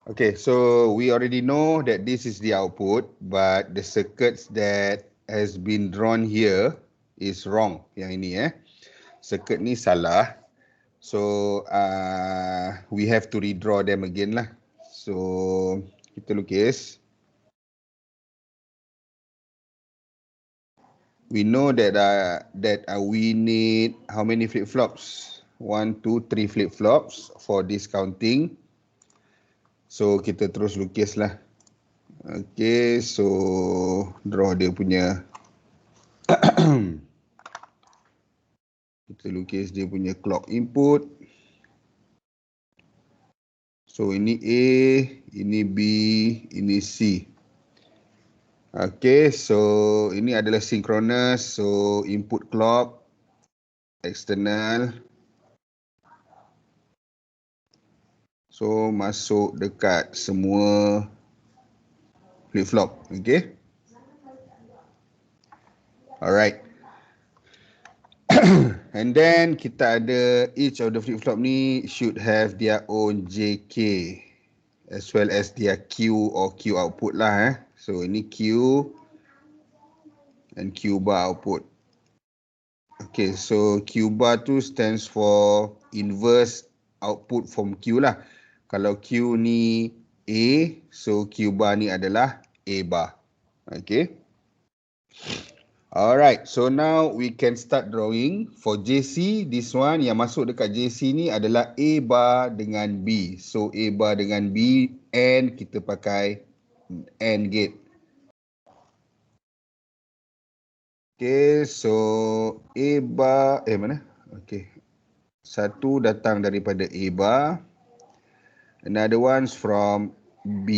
Okay, so we already know that this is the output, but the circuits that has been drawn here is wrong. Yang ini circuit ni salah. So we have to redraw them again lah. So kita lukis. We know that we need how many flip-flops? 1, 2, 3 flip-flops for this counting. So kita terus lukis lah. Okay, so draw dia punya. Kita lukis dia punya clock input. So ini A, ini B, ini C. Okay, so ini adalah synchronous. So input clock, external. So masuk dekat semua flip-flop. Okay. Alright. And then kita ada each of the flip-flop ni should have their own JK as well as their Q or Q output lah. So ini Q and Q bar output. Okay, so Q bar tu stands for inverse output from Q lah. Kalau Q ni A, so Q bar ni adalah A bar. Okay. Alright, so now we can start drawing. For JC, this one yang masuk dekat JC ni adalah A bar dengan B. So A bar dengan B and kita pakai AND gate. Okay, so A bar, mana? Okay. Satu datang daripada A bar. Another one's from B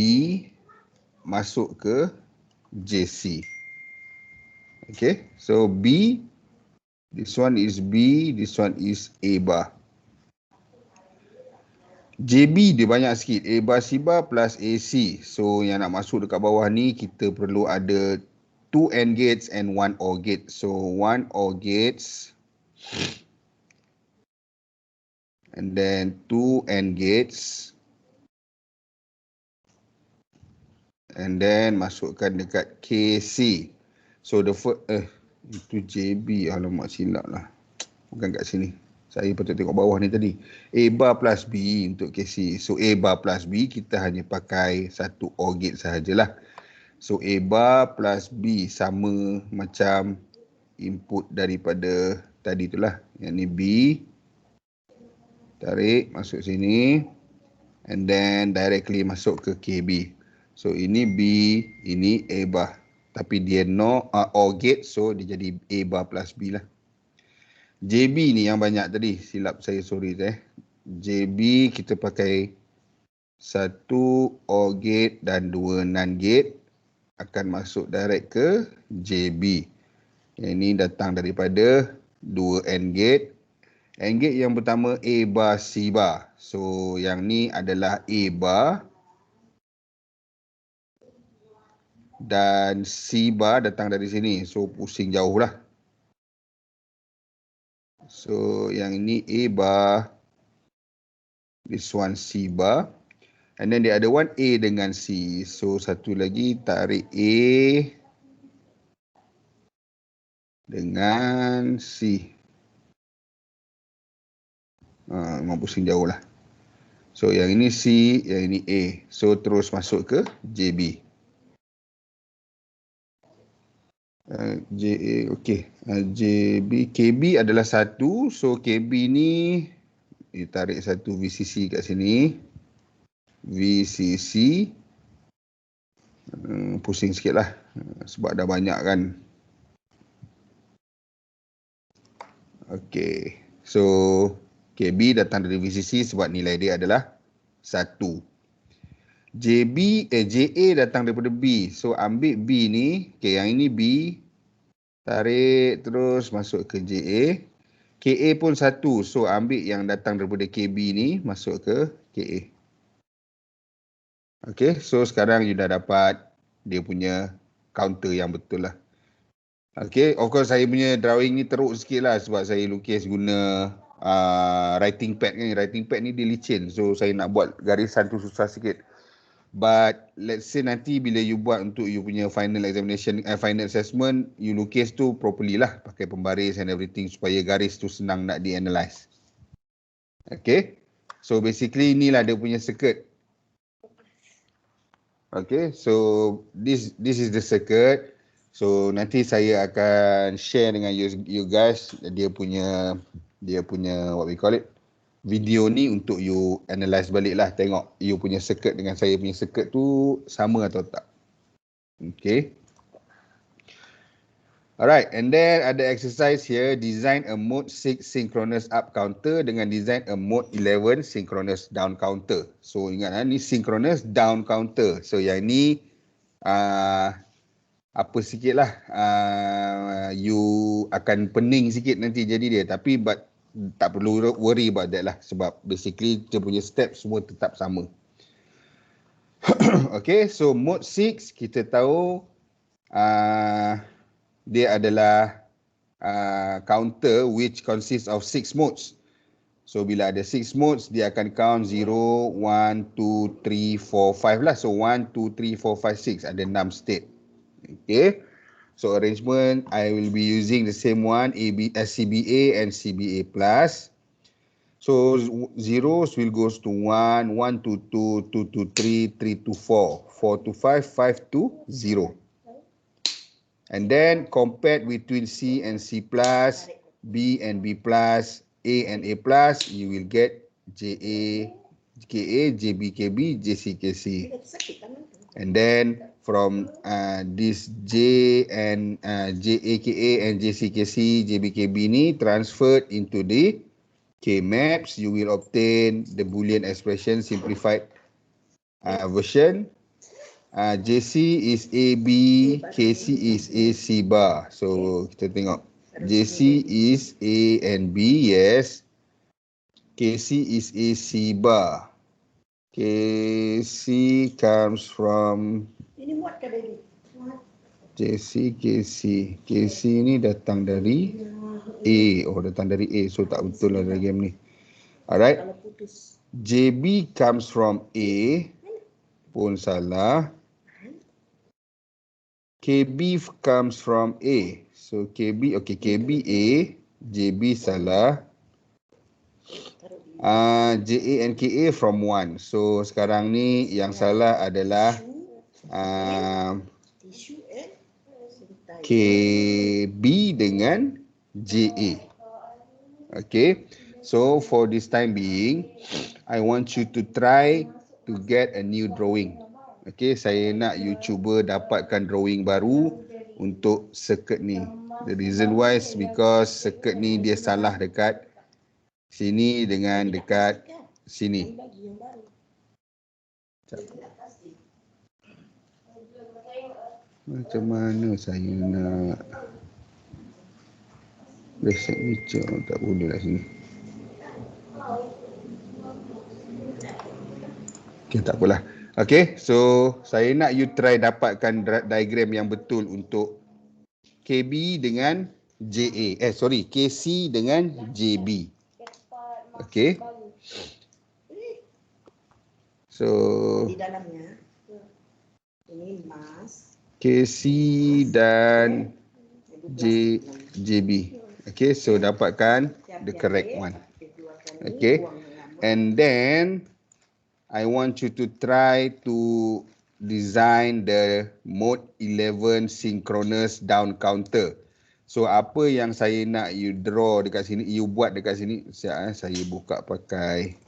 masuk ke JC. Okay, so B, this one is B, this one is A bar. JB dia banyak sikit, A bar C bar plus AC. So yang nak masuk dekat bawah ni kita perlu ada 2 AND gates and 1 OR gate. So 1 OR gates and then 2 AND gates. And then masukkan dekat KC. So the first, itu JB, alamak silap lah. Bukan kat sini. Saya patut tengok bawah ni tadi. A bar plus B untuk KC. So A bar plus B kita hanya pakai satu OR gate sahajalah. So A bar plus B sama macam input daripada tadi tu lah. Yang ni B. Tarik masuk sini. And then directly masuk ke KB. So ini B, ini A bar. Tapi dia no OR gate, so dia jadi A bar plus B lah. JB ni yang banyak tadi, silap saya, sorry . JB kita pakai satu OR gate dan 2 NAND gate akan masuk direct ke JB. Yang ini datang daripada 2 AND gate. AND gate yang pertama A bar C bar. So yang ni adalah A bar. Dan C bar datang dari sini. So pusing jauh lah. So yang ini A bar. This one C bar. And then the other one A dengan C. So satu lagi tarik A dengan C. Memang pusing jauh lah. So yang ini C, yang ini A. So terus masuk ke JB. JA, okay. JB, KB adalah satu. So KB ni ditarik satu VCC kat sini. VCC. Pusing sikit lah. Sebab dah banyak kan. Okay. So KB datang dari VCC sebab nilai dia adalah 1. JA datang daripada B. So ambil B ni. Okay, yang ini B. Tarik terus masuk ke JA. KA pun 1. So ambil yang datang daripada KB ni. Masuk ke KA. Okay, so sekarang you dah dapat dia punya counter yang betul lah. Okay, of course saya punya drawing ni teruk sikit lah. Sebab saya lukis guna writing pad ni. Writing pad ni dia licin. So saya nak buat garisan tu susah sikit. But let's say nanti bila you buat untuk you punya final examination, final assessment, you lukis tu properly lah, pakai pembaris and everything supaya garis tu senang nak di-analyze. Okay, so basically inilah dia punya circuit. Okay, so this is the circuit. So nanti saya akan share dengan you guys dia punya what we call it, video ni untuk you analyse balik lah, tengok you punya circuit dengan saya punya circuit tu sama atau tak. Okay. Alright, and then ada exercise here, design a mode 6 synchronous up counter dengan design a mode 11 synchronous down counter. So ingat ni synchronous down counter. So yang ni apa sikit lah, you akan pening sikit nanti jadi dia, tapi tak perlu worry about that lah, sebab basically dia punya step semua tetap sama. Okay, so mode 6 kita tahu dia adalah counter which consists of 6 modes. So bila ada 6 modes, dia akan count 0, 1, 2, 3, 4, 5 lah. So 1, 2, 3, 4, 5, 6, ada 6 state. Okay, so arrangement I will be using the same one, CBA and CBA plus. So zeros will goes to 1, 1 to 2, 2 to 3, 3 to 4, 4 to 5, 5 to 0. And then compared between C and C plus, B and B plus, A and A plus, you will get JA, KA, JB, KB, JC, KC. And then from this J and JA, KA and JC, KC, JB, KB ni transferred into the K maps, you will obtain the Boolean expression simplified version. JC is AB, KC is AC bar. So kita tengok, JC is A and B, yes. KC is AC bar. KC comes from JC, KC. KC ni datang dari A. Oh, datang dari A. So tak betul lah dalam game ni. Alright. JB comes from A. Pun salah. KB comes from A. So KB, okay, KB A, JB salah. JA and KA from 1. So sekarang ni yang salah adalah KB dengan JA. Okay. So for this time being, I want you to try to get a new drawing. Okay, saya nak you cuba dapatkan drawing baru untuk circuit ni. The reason why is because circuit ni dia salah dekat sini dengan dekat sini. Macam mana saya nak reset picture? Tak boleh lah sini. Okay, tak apalah. Okay, so saya nak you try dapatkan diagram yang betul untuk KB dengan JA. KC dengan JB. Okay. So di dalamnya ini mas KC dan JB. Okay, so dapatkan the correct one. Okay. And then I want you to try to design the mode 11 synchronous down counter. So apa yang saya nak you draw dekat sini, you buat dekat sini. Sekejap, saya buka pakai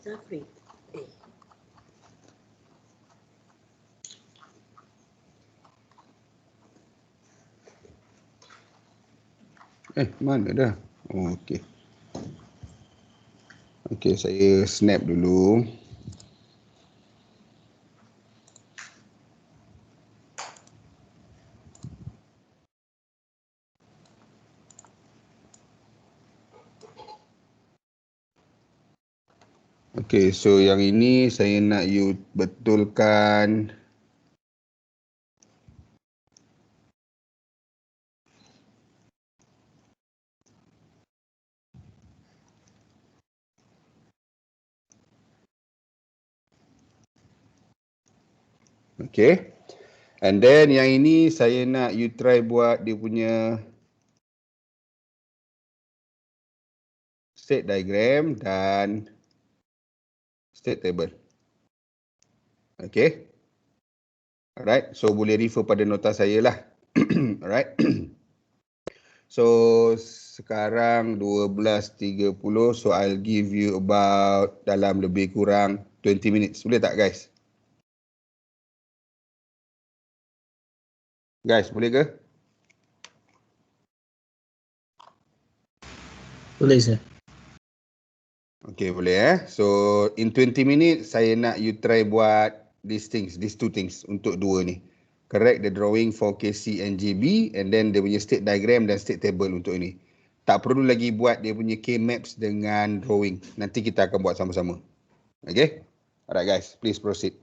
Zafri. Mana dah? Oh, okey. Okey, saya snap dulu. Okey, so yang ini saya nak you betulkan Okay. And then yang ini saya nak you try buat dia punya state diagram dan state table. Okay. Alright. So boleh refer pada nota saya lah. Alright. So sekarang 12.30. So I'll give you about dalam lebih kurang 20 minutes. Boleh tak guys? Guys, boleh ke? Boleh, sir. Okay, boleh So, in 20 minutes, saya nak you try buat these two things untuk dua ni. Correct the drawing for KC and JB and then dia punya state diagram dan state table untuk ini. Tak perlu lagi buat dia punya K-maps dengan drawing. Nanti kita akan buat sama-sama. Okay? Alright guys, please proceed.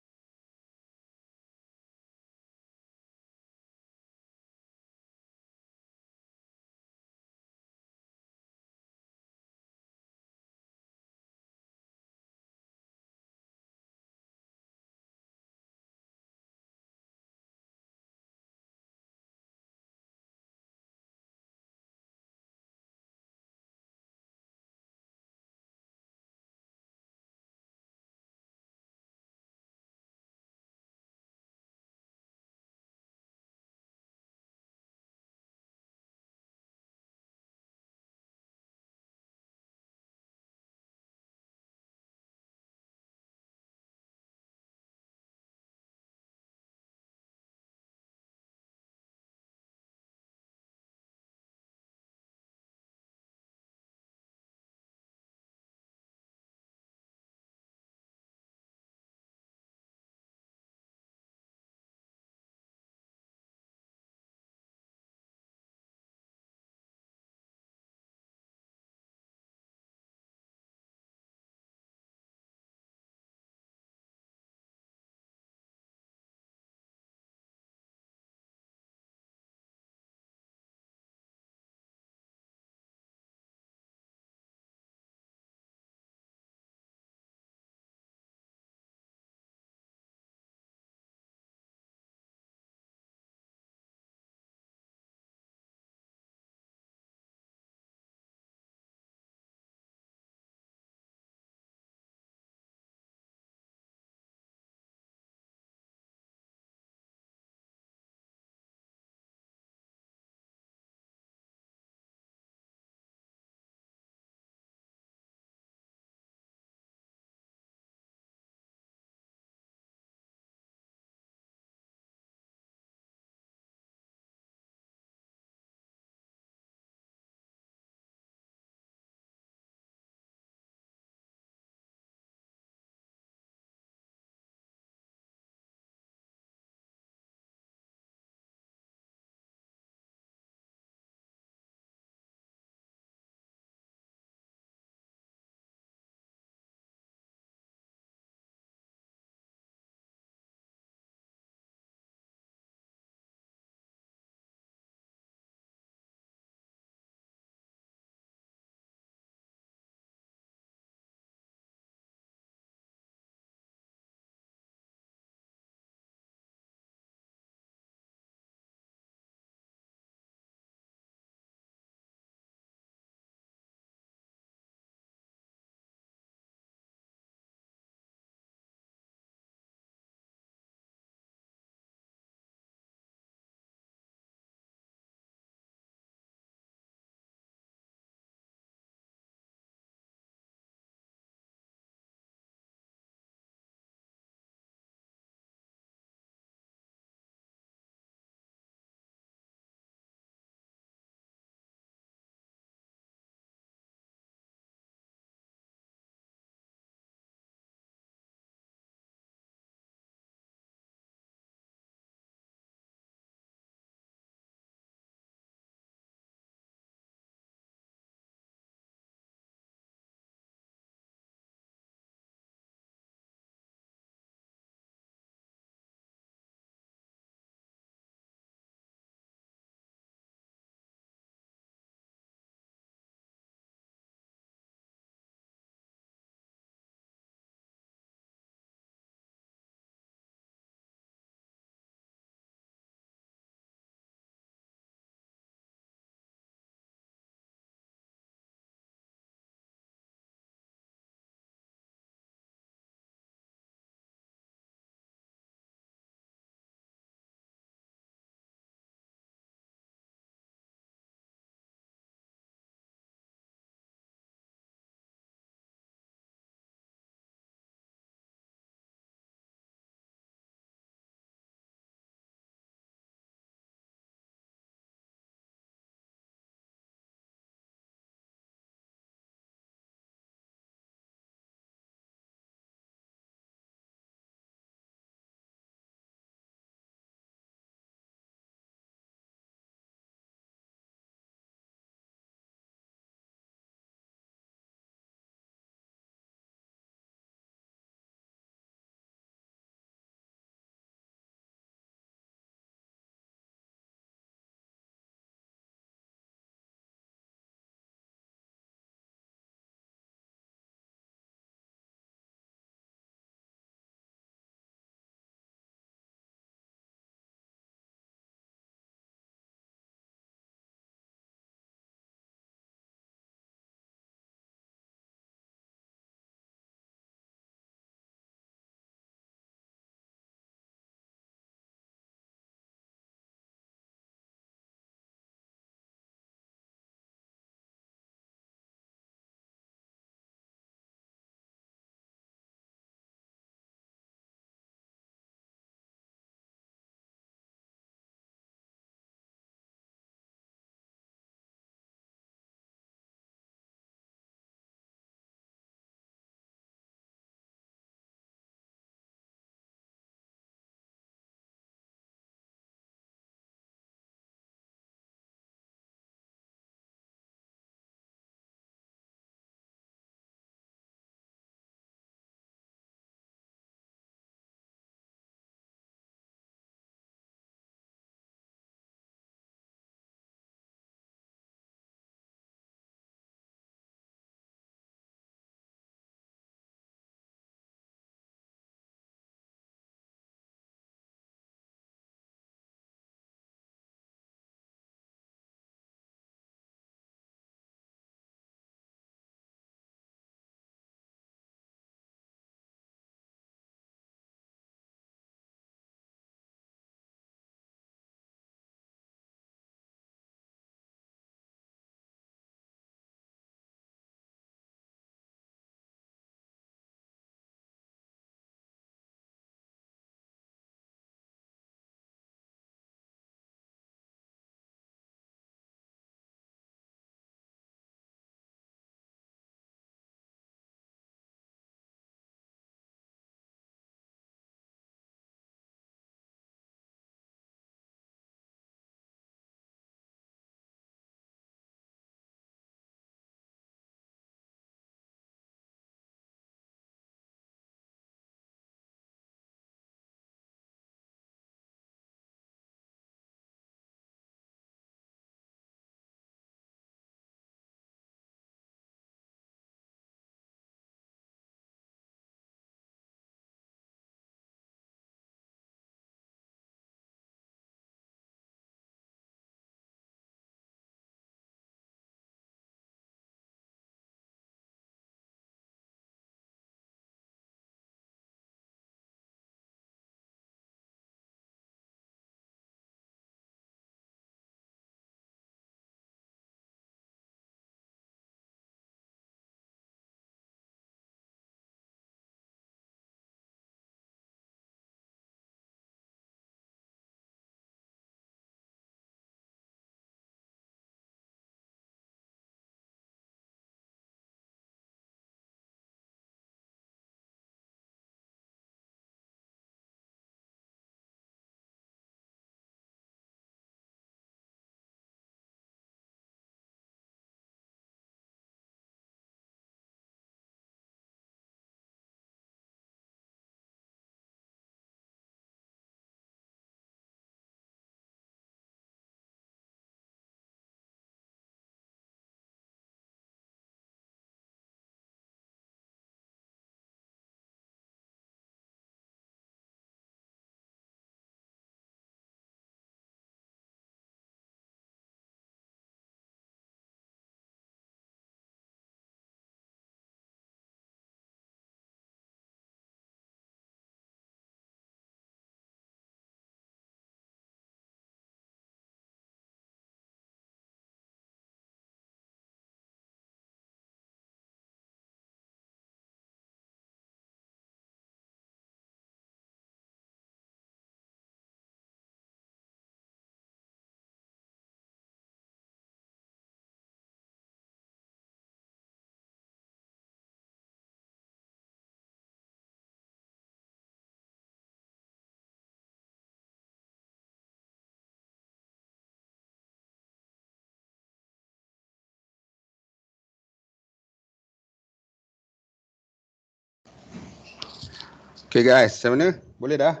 Okay guys, macam mana? Boleh dah?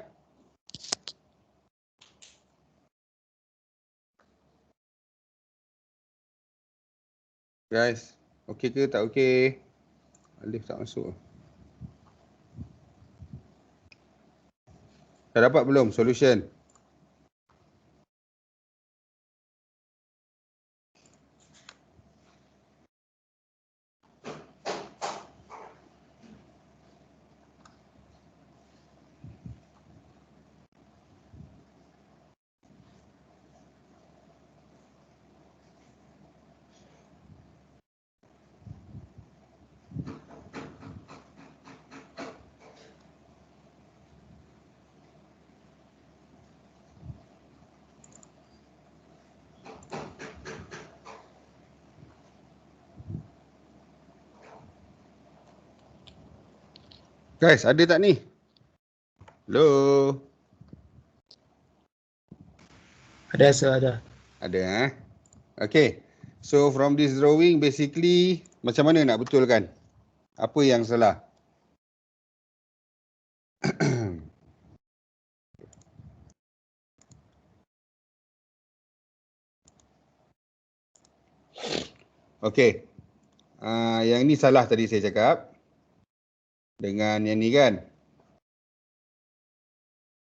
Guys, okey ke tak okey? Alif tak masuk. Dah dapat belum solution? Guys, ada tak ni? Hello? Ada sir, ada. Ada Okay. So from this drawing basically macam mana nak betulkan? Apa yang salah? Okay. Yang ni salah tadi saya cakap. Dengan yang ni kan.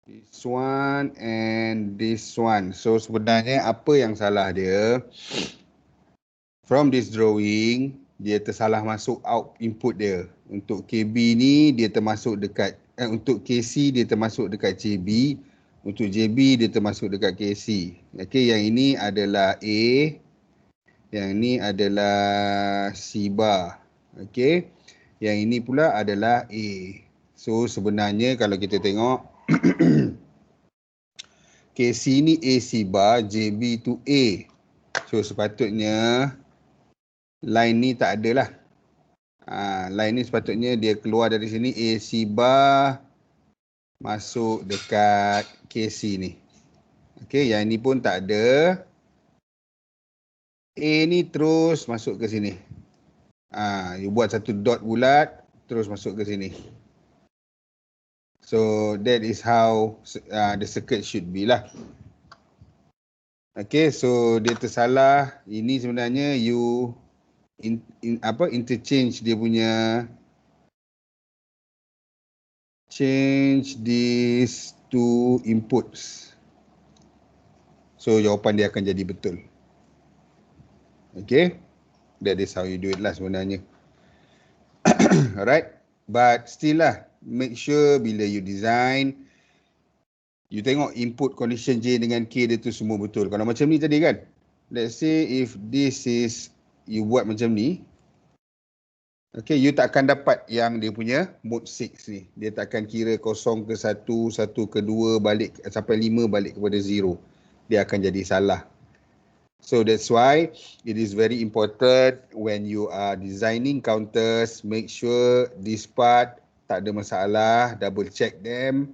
This one and this one. So sebenarnya apa yang salah dia? From this drawing, dia tersalah masuk out input dia. Untuk KB ni dia termasuk dekat, untuk KC dia termasuk dekat JB. Untuk JB dia termasuk dekat KC. Okay, yang ini adalah A. Yang ni adalah C bar. Okay. Yang ini pula adalah A. So sebenarnya kalau kita tengok KC ni AC bar, JB tu A. So sepatutnya line ni tak ada lah. Line ni sepatutnya dia keluar dari sini AC bar masuk dekat KC ni. Okay, yang ni pun tak ada. A ni terus masuk ke sini. You buat satu dot bulat terus masuk ke sini. So that is how the circuit should be lah. Okay, so dia tersalah. Ini sebenarnya you interchange dia punya, change these two inputs. So jawapan dia akan jadi betul. Okay, that is how you do it lah sebenarnya. Alright, but still lah, make sure bila you design, you tengok input condition J dengan K dia tu semua betul. Kalau macam ni tadi kan, let's say if this is, you buat macam ni, okay, you tak akan dapat yang dia punya mode 6 ni. Dia tak akan kira 0 ke 1, 1 ke 2, balik sampai 5 balik kepada 0. Dia akan jadi salah. So that's why it is very important when you are designing counters, make sure this part tak ada masalah, double check them.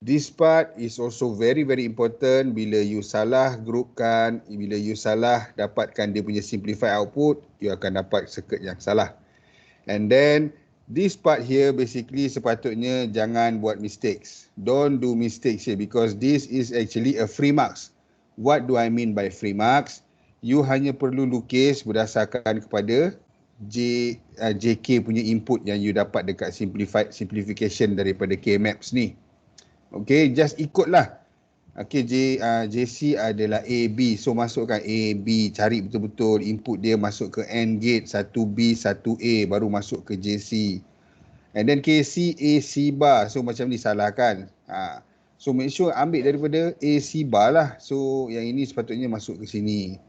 This part is also very important bila you salah groupkan, bila you salah dapatkan dia punya simplified output, you akan dapat circuit yang salah. And then this part here basically sepatutnya jangan buat mistakes. Don't do mistakes here because this is actually a free marks. What do I mean by free marks? You hanya perlu lukis berdasarkan kepada JK punya input yang you dapat dekat simplification daripada K-maps ni. Okay, just ikutlah. Okay, JC adalah AB. So masukkan AB, cari betul-betul input dia masuk ke AND gate 1B, 1A baru masuk ke JC. And then KC, AC bar. So macam ni salah kan? So make sure ambil daripada AC bar lah. So yang ini sepatutnya masuk ke sini.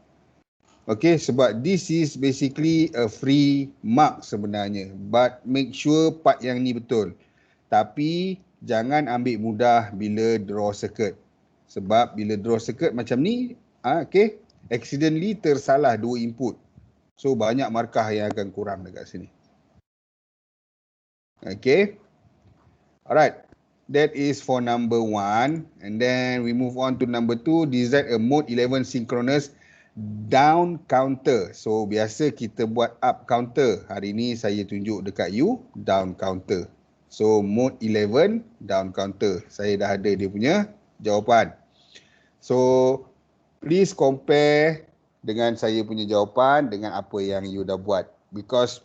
Okay, sebab this is basically a free mark sebenarnya. But make sure part yang ni betul. Tapi jangan ambil mudah bila draw circuit. Sebab bila draw circuit macam ni, okay, accidentally tersalah dua input. So banyak markah yang akan kurang dekat sini. Okay. Alright. That is for number 1. And then we move on to number 2. Design a mode 11 synchronous down counter. So biasa kita buat up counter. Hari ni saya tunjuk dekat you down counter. So mode 11 down counter. Saya dah ada dia punya jawapan. So please compare dengan saya punya jawapan dengan apa yang you dah buat. Because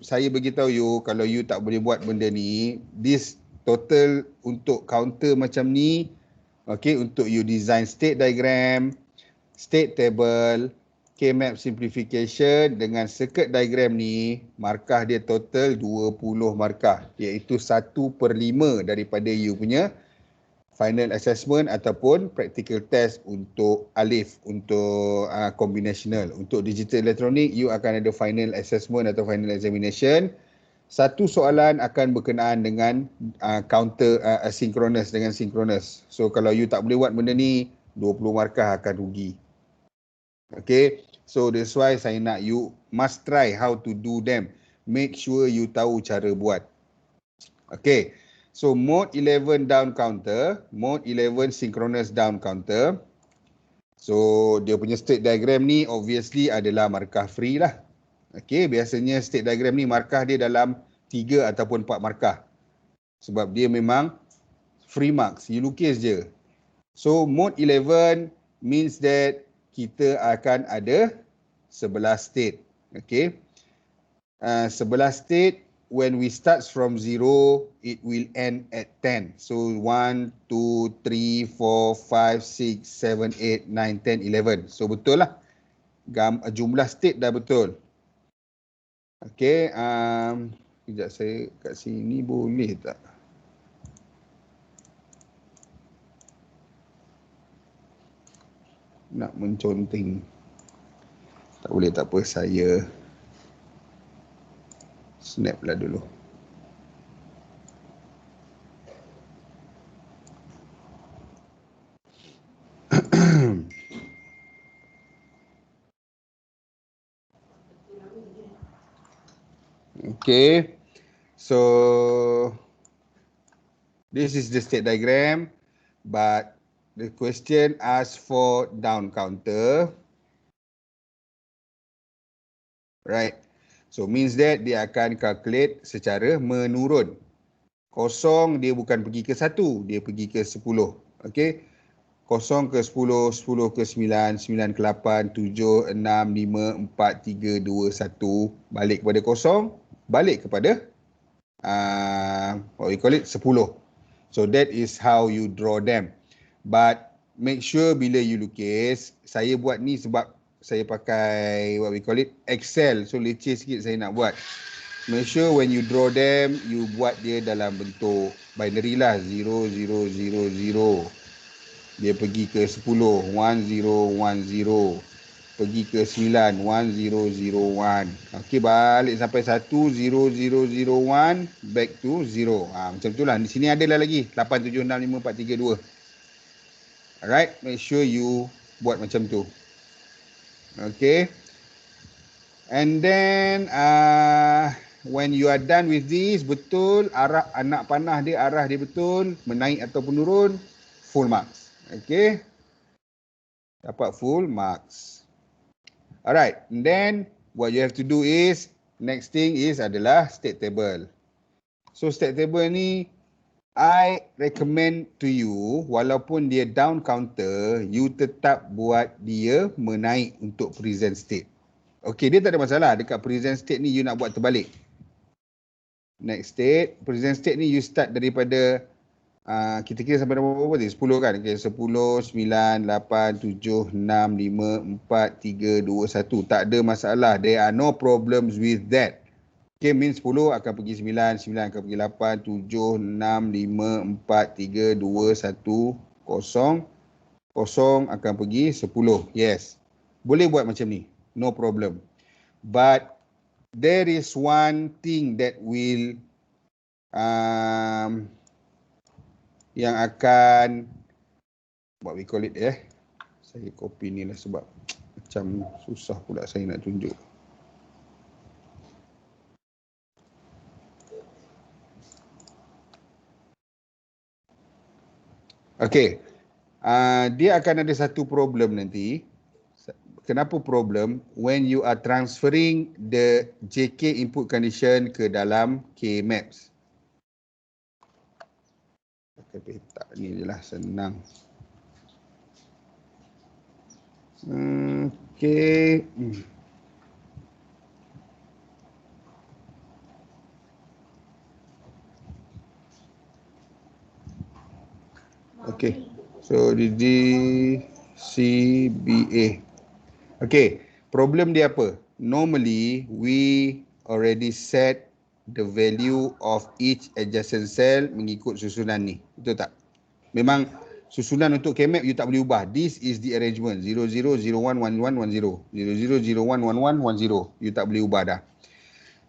saya beritahu you, kalau you tak boleh buat benda ni, this total untuk counter macam ni, okay, untuk you design state diagram, state table, K-map simplification dengan circuit diagram ni, markah dia total 20 markah, iaitu 1/5 daripada you punya final assessment ataupun practical test untuk alif, untuk combinational. Untuk digital electronic, you akan ada final assessment atau final examination. Satu soalan akan berkenaan dengan counter asynchronous dengan synchronous. So kalau you tak boleh buat benda ni, 20 markah akan rugi. Okay, so that's why saya nak you must try how to do them. Make sure you tahu cara buat. Okay, so mode 11 down counter, mode 11 synchronous down counter. So dia punya state diagram ni obviously adalah markah free lah. Okay, biasanya state diagram ni markah dia dalam 3 ataupun 4 markah. Sebab dia memang free marks, you lukis je. So mode 11 means that kita akan ada 11 state. Okay, 11 state. When we start from 0, it will end at 10. So 1, 2, 3, 4, 5, 6, 7, 8, 9, 10, 11. So betul lah. Jumlah state dah betul. Okay. Sekejap, saya kat sini boleh tak? Nak menconteng. Tak boleh, tak apa. Saya snap lah dulu. Okay, so this is the state diagram, but the question asks for down counter, right? So means that dia akan calculate secara menurun. Kosong dia bukan pergi ke 1, dia pergi ke 10. Okay, 0 ke 10, 10 ke 9, 9 ke 8, 7, 6, 5, 4, 3, 2, 1, balik kepada kosong, balik kepada what we call it, 10. So that is how you draw them. But make sure bila you lukis, saya buat ni sebab saya pakai what we call it, Excel. So leceh sikit saya nak buat. Make sure when you draw them, you buat dia dalam bentuk binary lah. 0, 0, 0, 0. Dia pergi ke 10, 1, 0, 1, 0. Pergi ke 9, 1, 0, 0, 1. Okey, balik sampai 1, 0, 0, 0, 1. Back to 0. Macam tu lah. Di sini adalah lagi 8, 7, 6, 5, 4, 3, 2. Alright, make sure you buat macam tu. Okay. And then when you are done with this, betul arah anak panah dia, arah dia betul, menaik atau menurun, full marks. Okay, dapat full marks. Alright, and then what you have to do is, next thing is adalah state table. So state table ni I recommend to you, walaupun dia down counter, you tetap buat dia menaik untuk present state. Okay, dia tak ada masalah. Dekat present state ni you nak buat terbalik. Next state, present state ni you start daripada kita kira sampai nombor berapa tadi? 10 kan? Okay, 10, 9, 8, 7, 6, 5, 4, 3, 2, 1. Tak ada masalah. There are no problems with that. Okay, means 10 akan pergi 9, 9 akan pergi 8, 7, 6, 5, 4, 3, 2, 1, 0. 0 akan pergi 10. Yes. Boleh buat macam ni. No problem. But there is one thing that will yang akan what we call it saya copy ni lah sebab macam susah pula saya nak tunjuk. Okay, dia akan ada satu problem nanti. Kenapa problem? When you are transferring the JK input condition ke dalam K-maps. pakai peta ni je lah, senang. Okay. Okay. So DGCBA. Okay. Problem dia apa? Normally we already set the value of each adjacent cell mengikut susunan ni. Betul tak? Memang susunan untuk K-map you tak boleh ubah. This is the arrangement. 00011110. 00011110. You tak boleh ubah dah.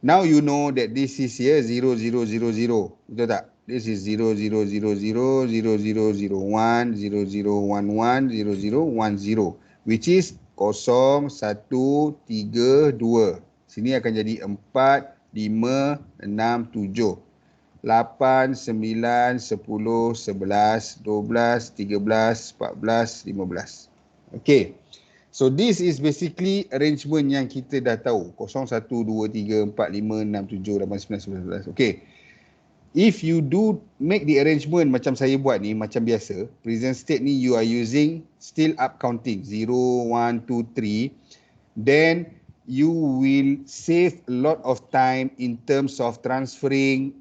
Now you know that this is here 0000. Betul tak? This is 0000, 0001, 0011, 0010. Which is 0132. Sini akan jadi 4, 5, 6, 7. 8, 9, 10, 11, 12, 13, 14, 15. Okay. So this is basically arrangement yang kita dah tahu. 0, 1, 2, 3, 4, 5, 6, 7, 8, 9, 10, 11. Okay. If you do make the arrangement macam saya buat ni, macam biasa, present state ni you are using still up counting. 0, 1, 2, 3. Then you will save a lot of time in terms of transferring,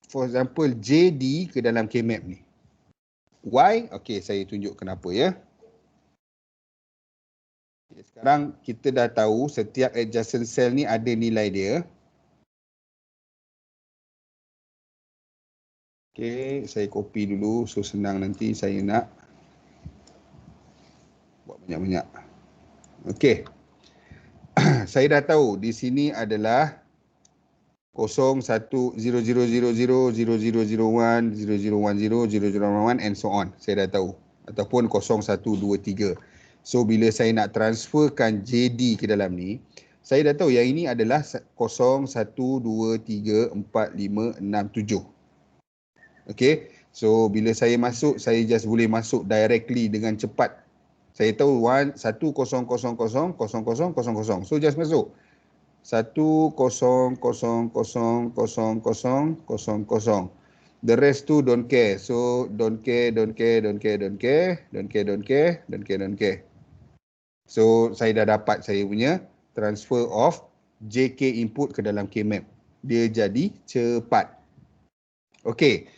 for example, JD ke dalam K-map ni. Why? Okay, saya tunjuk kenapa ya. Sekarang kita dah tahu setiap adjacent cell ni ada nilai dia. Okay, saya copy dulu so senang nanti saya nak buat banyak-banyak. Okay. Saya dah tahu di sini adalah 0, 1, 0, 0, 0, 0, 0, 0, 0, 0, 1, 0, 0, 10, 0, 0, 1, and so on. Saya dah tahu. Ataupun 0, 1, 2, 3. So, bila saya nak transferkan JD ke dalam ni, saya dah tahu yang ini adalah 0, 1, 2, 3, 4, 5, 6, 7. Okay. So, bila saya masuk, saya just boleh masuk directly dengan cepat. Saya tahu 1, 0, 0, 0, 0, 0, 0, 0. So, just masuk. 1, 0, 0, 0, 0, 0, 0. The rest tu don't care. So, don't care. So, saya dah dapat saya punya transfer of JK input ke dalam K-map. Dia jadi cepat. Okay.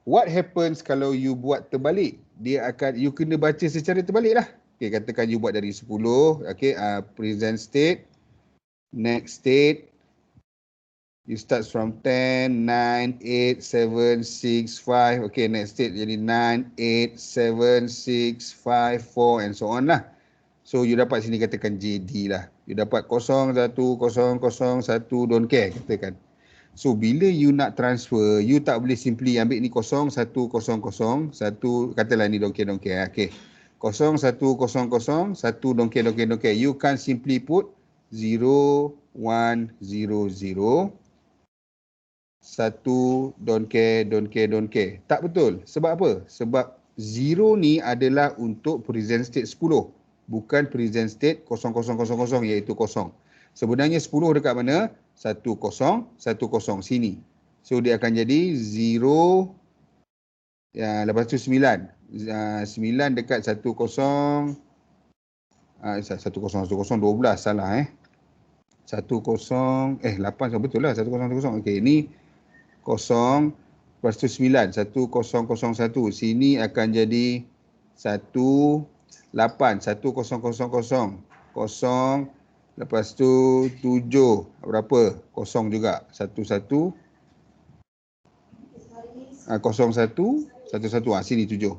What happens kalau you buat terbalik? You kena baca secara terbalik lah. Okay, katakan you buat dari 10. Okay, present state. Next state. You start from 10, 9, 8, 7, 6, 5. Okay, next state jadi 9, 8, 7, 6, 5, 4 and so on lah. So, you dapat sini katakan JD lah. You dapat 0, 1, 0, 0, 1, don't care katakan. So, bila you nak transfer, you tak boleh simply ambil ni 0, 1, 0, 0, 1, katalah ni don't care. Okay. 0, 1, 0, 0, 1, don't care. You can simply put 0, 1, 0, 0. 1, don't care. Tak betul. Sebab apa? Sebab 0 ni adalah untuk present state 10. Bukan present state 0, 0, 0, 0 iaitu 0. Sebenarnya 10 dekat mana? 1, 0, 1, 0 sini. So dia akan jadi 0, ya, lepas tu 9. 9 dekat 1, 0. 1, 0, 1, 0, 12 salah 1, 0, 8 betul lah 1, 0, 1, 0. Okey, ni 0, lepas tu 9, 1, 0, 0, 1. Sini akan jadi 1, 8, 1, 0, 0, 0. 0, lepas tu 7, berapa? 0 juga. 1, 1. 0, 1, 1, 1. Sini 7.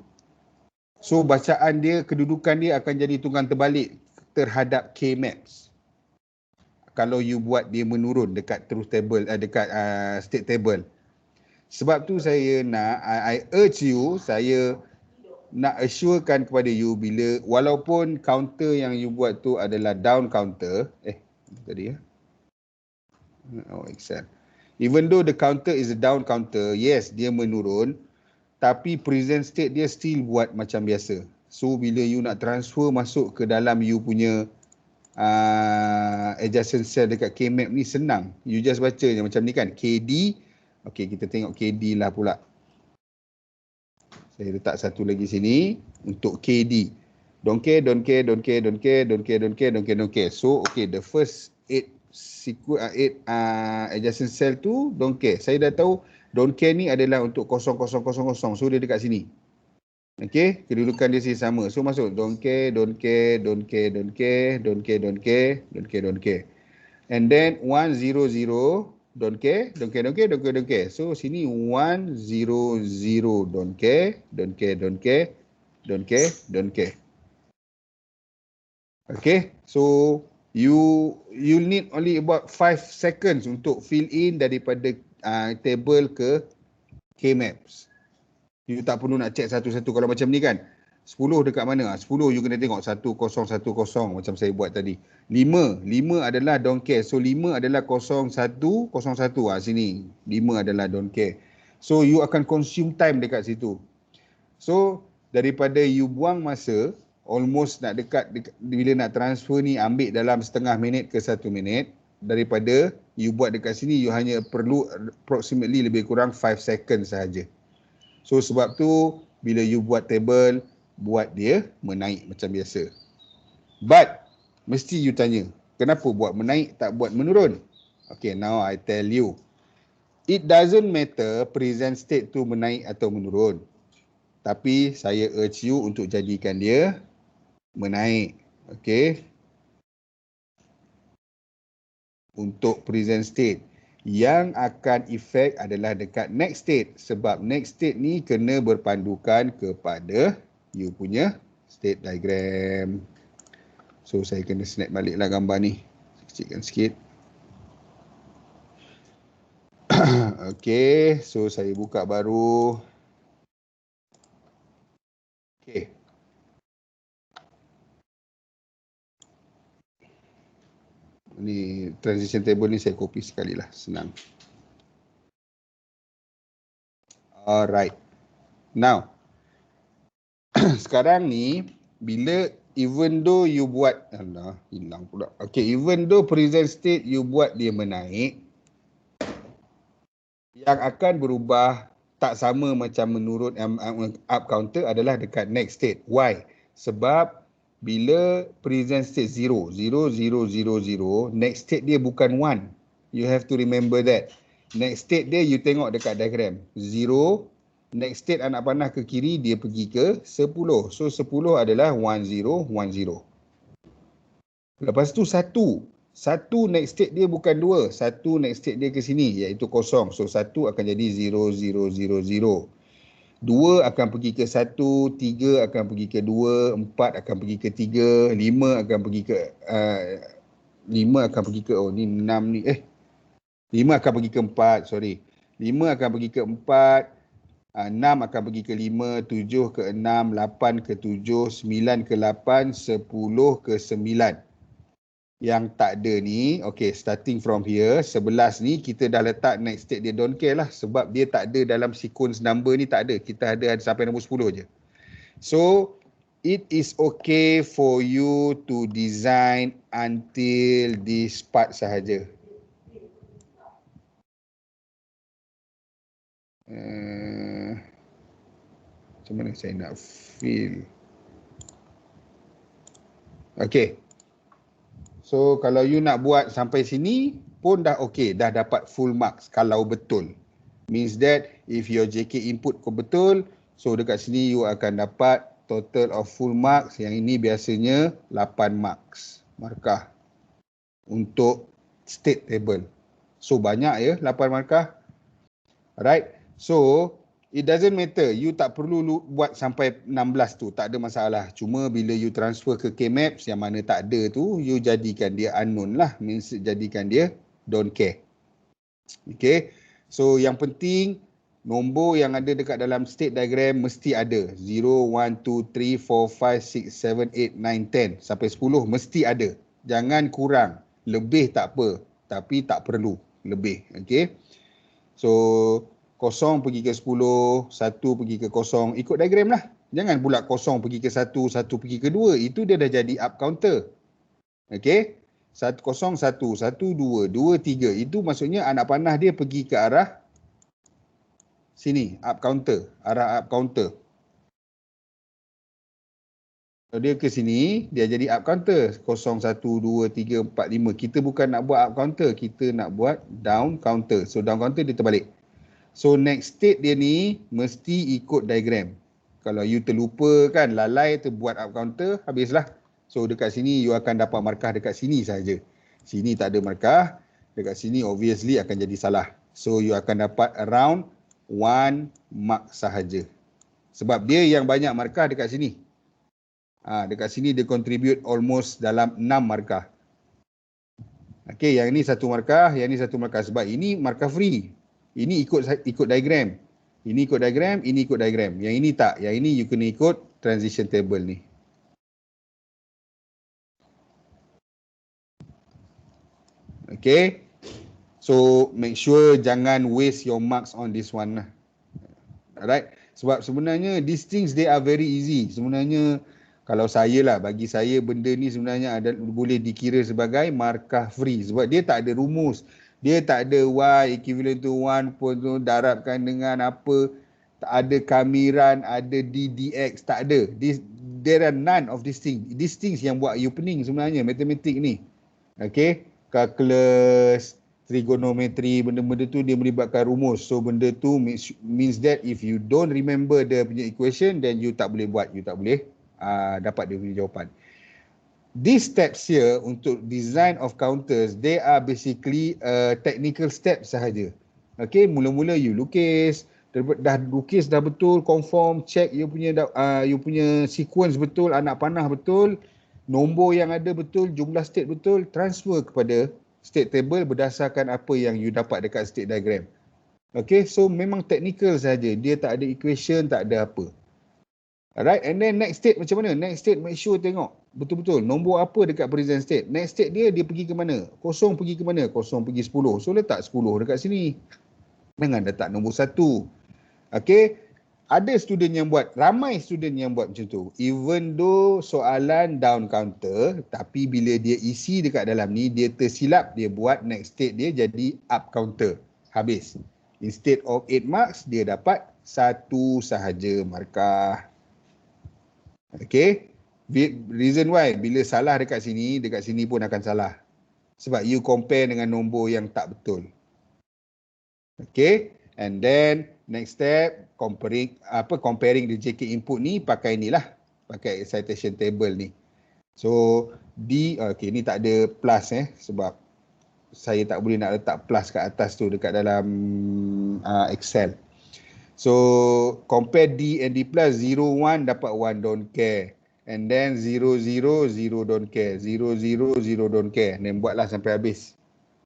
So, bacaan dia, kedudukan dia akan jadi tunggang terbalik terhadap K-maps. Kalau you buat dia menurun dekat truth table, dekat state table. Sebab tu saya nak, I urge you, saya nak assurekan kepada you bila, walaupun counter yang you buat tu adalah down counter, tadi Excel. Even though the counter is a down counter, yes, dia menurun, tapi present state dia still buat macam biasa. So, bila you nak transfer masuk ke dalam you punya adjacent cell dekat K-map ni senang. You just baca je macam ni kan. KD. Okay, kita tengok KD lah pula. Saya letak satu lagi sini untuk KD. Don't care, don't care, don't care, don't care, don't care, don't care, don't care, don't care. So, okay, the first 8 adjacent cell tu don't care. Saya dah tahu don't care ni adalah untuk 0000. So, dia dekat sini. Okay, kedudukan dia sama. So, masuk don't care, don't care, don't care, don't care, don't care, don't care, don't care, don't care. And then 100, don't care, don't care, don't care, don't care, don't care. So, sini 100, don't care, don't care, don't care, don't care, don't care. Okay, so you'll need only about 5 seconds untuk fill in daripada table ke K-Maps. You tak perlu nak check satu-satu kalau macam ni kan. 10 dekat mana? 10 you kena tengok 1010 macam saya buat tadi. 5 adalah don't care. So 5 adalah 0101 sini. 5 adalah don't care. So you akan consume time dekat situ. So daripada you buang masa almost nak dekat bila nak transfer ni ambil dalam setengah minit ke 1 minit, daripada you buat dekat sini you hanya perlu approximately lebih kurang 5 seconds sahaja. So sebab tu bila you buat table, buat dia menaik macam biasa. But mesti you tanya, kenapa buat menaik tak buat menurun? Okay, now I tell you. It doesn't matter present state tu menaik atau menurun. Tapi saya urge you untuk jadikan dia menaik. Okay. Untuk present state. Yang akan efek adalah dekat next state. Sebab next state ni kena berpandukan kepada you punya state diagram. So saya kena snap baliklah gambar ni. Kecilkan sikit. Okay, so saya buka baru. Okay. Ni transition table ni saya copy sekali lah, senang. Alright. Now, sekarang ni bila even though you buat, alah, hilang pula. Okay, even though present state you buat dia menaik, yang akan berubah tak sama macam menurut up counter adalah dekat next state. Why? Sebab bila present state 0, next state dia bukan 1. You have to remember that. Next state dia you tengok dekat diagram. 0, next state anak panah ke kiri dia pergi ke 10. So 10 adalah 1010. Lepas tu 1. 1 next state dia bukan 2. 1 next state dia ke sini iaitu 0. So 1 akan jadi 0000. 2 akan pergi ke 1, 3 akan pergi ke 2, 4 akan pergi ke 3, 5 akan pergi ke 5 akan pergi ke 6 ni 5 akan pergi ke 4, sorry. 5 akan pergi ke 4, 6 akan pergi ke 5, 7 ke 6, 8 ke 7, 9 ke 8, 10 ke 9. Yang tak ada ni, okay, starting from here, 11 ni kita dah letak next state dia don't care lah. Sebab dia tak ada dalam sequence number ni, tak ada. Kita ada sampai nombor 10 je. So, it is okay for you to design until this part sahaja. Macam mana saya nak fill? Okay. So kalau you nak buat sampai sini pun dah okay, dah dapat full marks kalau betul. Means that if your JK input kau betul, so dekat sini you akan dapat total of full marks. Yang ini biasanya 8 marks markah untuk state table. So banyak ya 8 markah. Alright. So it doesn't matter, you tak perlu buat sampai 16 tu, tak ada masalah. Cuma bila you transfer ke K-Maps yang mana tak ada tu, you jadikan dia unknown lah. Means jadikan dia don't care. Okay. So yang penting, nombor yang ada dekat dalam state diagram mesti ada. 0, 1, 2, 3, 4, 5, 6, 7, 8, 9, 10. Sampai 10 mesti ada. Jangan kurang. Lebih tak apa. Tapi tak perlu lebih. Okay. So 0 pergi ke 10, 1 pergi ke 0, ikut diagram lah. Jangan pula 0 pergi ke 1, 1 pergi ke 2. Itu dia dah jadi up counter. Okay. 0, 1, 1, 2, 2, 3. Itu maksudnya anak panah dia pergi ke arah sini, up counter. Arah up counter. Kalau dia ke sini, dia jadi up counter 0, 1, 2, 3, 4, 5. Kita bukan nak buat up counter, kita nak buat down counter. So down counter dia terbalik. So next state dia ni mesti ikut diagram. Kalau you terlupa kan, lalai terbuat up counter, habislah. So dekat sini you akan dapat markah dekat sini saja. Sini tak ada markah, dekat sini obviously akan jadi salah. So you akan dapat around 1 mark sahaja. Sebab dia yang banyak markah dekat sini. Dekat sini dia contribute almost dalam 6 markah. Okey, yang ni 1 markah, yang ni 1 markah sebab ini markah free. Ini ikut diagram. Ini ikut diagram, ini ikut diagram. Yang ini tak. Yang ini you kena ikut transition table ni. Okay. So make sure jangan waste your marks on this one lah. Alright. Sebab sebenarnya these things they are very easy. Sebenarnya kalau saya lah, bagi saya benda ni sebenarnya boleh dikira sebagai markah free. Sebab dia tak ada rumus. Dia tak ada Y equivalent to 1 pun tu darabkan dengan apa. Tak ada kamiran, ada DDX. Tak ada. There are none of these things. These things yang buat you pening sebenarnya, matematik ni. Okay. Calculus, trigonometry, benda-benda tu dia melibatkan rumus. So benda tu means that if you don't remember the punya equation, then you tak boleh buat. You tak boleh dapat dia punya jawapan. These steps here untuk design of counters, they are basically technical steps sahaja. Okay, mula-mula you lukis, dah lukis dah betul, conform, check you punya sequence betul, anak panah betul, nombor yang ada betul, jumlah state betul, transfer kepada state table berdasarkan apa yang you dapat dekat state diagram. Okay, so memang technical saja, dia tak ada equation, tak ada apa. Alright, and then next state macam mana? Next state make sure tengok betul-betul nombor apa dekat present state. Next state dia pergi ke mana? Kosong pergi ke mana? Kosong pergi 10. So letak 10 dekat sini. Jangan letak nombor 1. Okay, ada student yang buat, ramai student yang buat macam tu. Even though soalan down counter, tapi bila dia isi dekat dalam ni, dia tersilap, dia buat next state dia jadi up counter. Habis. Instead of 8 marks, dia dapat 1 sahaja markah. Okay, reason why bila salah dekat sini pun akan salah. Sebab you compare dengan nombor yang tak betul. Okay, and then next step, comparing the JK input ni pakai ni lah. Pakai excitation table ni. So, okay, ni tak ada plus sebab saya tak boleh nak letak plus kat atas tu dekat dalam Excel. So, compare D and D plus, 0, 1 dapat 1 don't care. And then 0, 0, 0 don't care. 0, 0, 0 don't care. Dan buatlah sampai habis.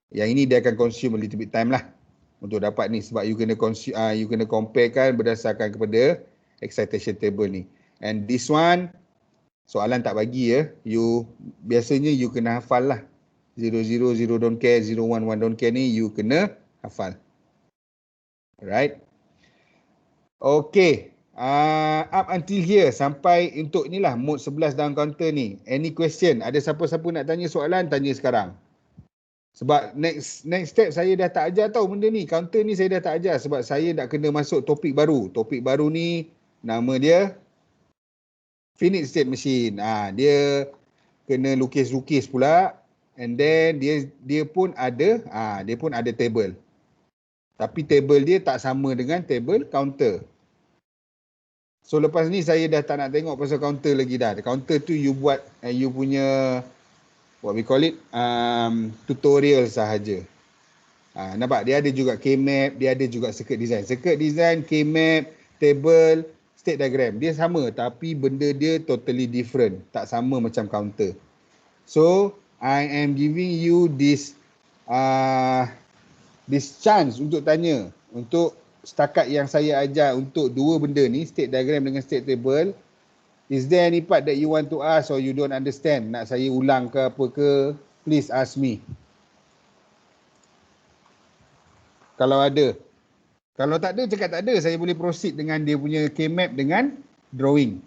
Yang ini dia akan consume a little bit time lah untuk dapat ni. Sebab you kena compare kan berdasarkan kepada excitation table ni. And this one, soalan tak bagi biasanya you kena hafal lah. 0, 0, 0 don't care, 0, 1, 1 don't care ni you kena hafal. Alright. Okay, up until here sampai untuk ni lah mode 11 down counter ni. Any question? Ada siapa-siapa nak tanya soalan? Tanya sekarang. Sebab next step saya dah tak ajar tau benda ni. Counter ni saya dah tak ajar sebab saya nak kena masuk topik baru. Topik baru ni nama dia finite state machine. Dia kena lukis-lukis pula. And then dia pun ada table. Tapi table dia tak sama dengan table counter. So lepas ni saya dah tak nak tengok pasal counter lagi dah. Counter tu you buat you punya what we call it tutorial sahaja. Nampak dia ada juga K-map, dia ada juga circuit design. Circuit design, K-map, table, state diagram. Dia sama tapi benda dia totally different. Tak sama macam counter. So I am giving you this chance untuk tanya. Untuk setakat yang saya ajar untuk dua benda ni, state diagram dengan state table, is there any part that you want to ask or you don't understand? Nak saya ulang ke apa ke? Please ask me. Kalau ada. Kalau tak ada, cakap tak ada. Saya boleh proceed dengan dia punya K-map dengan drawing.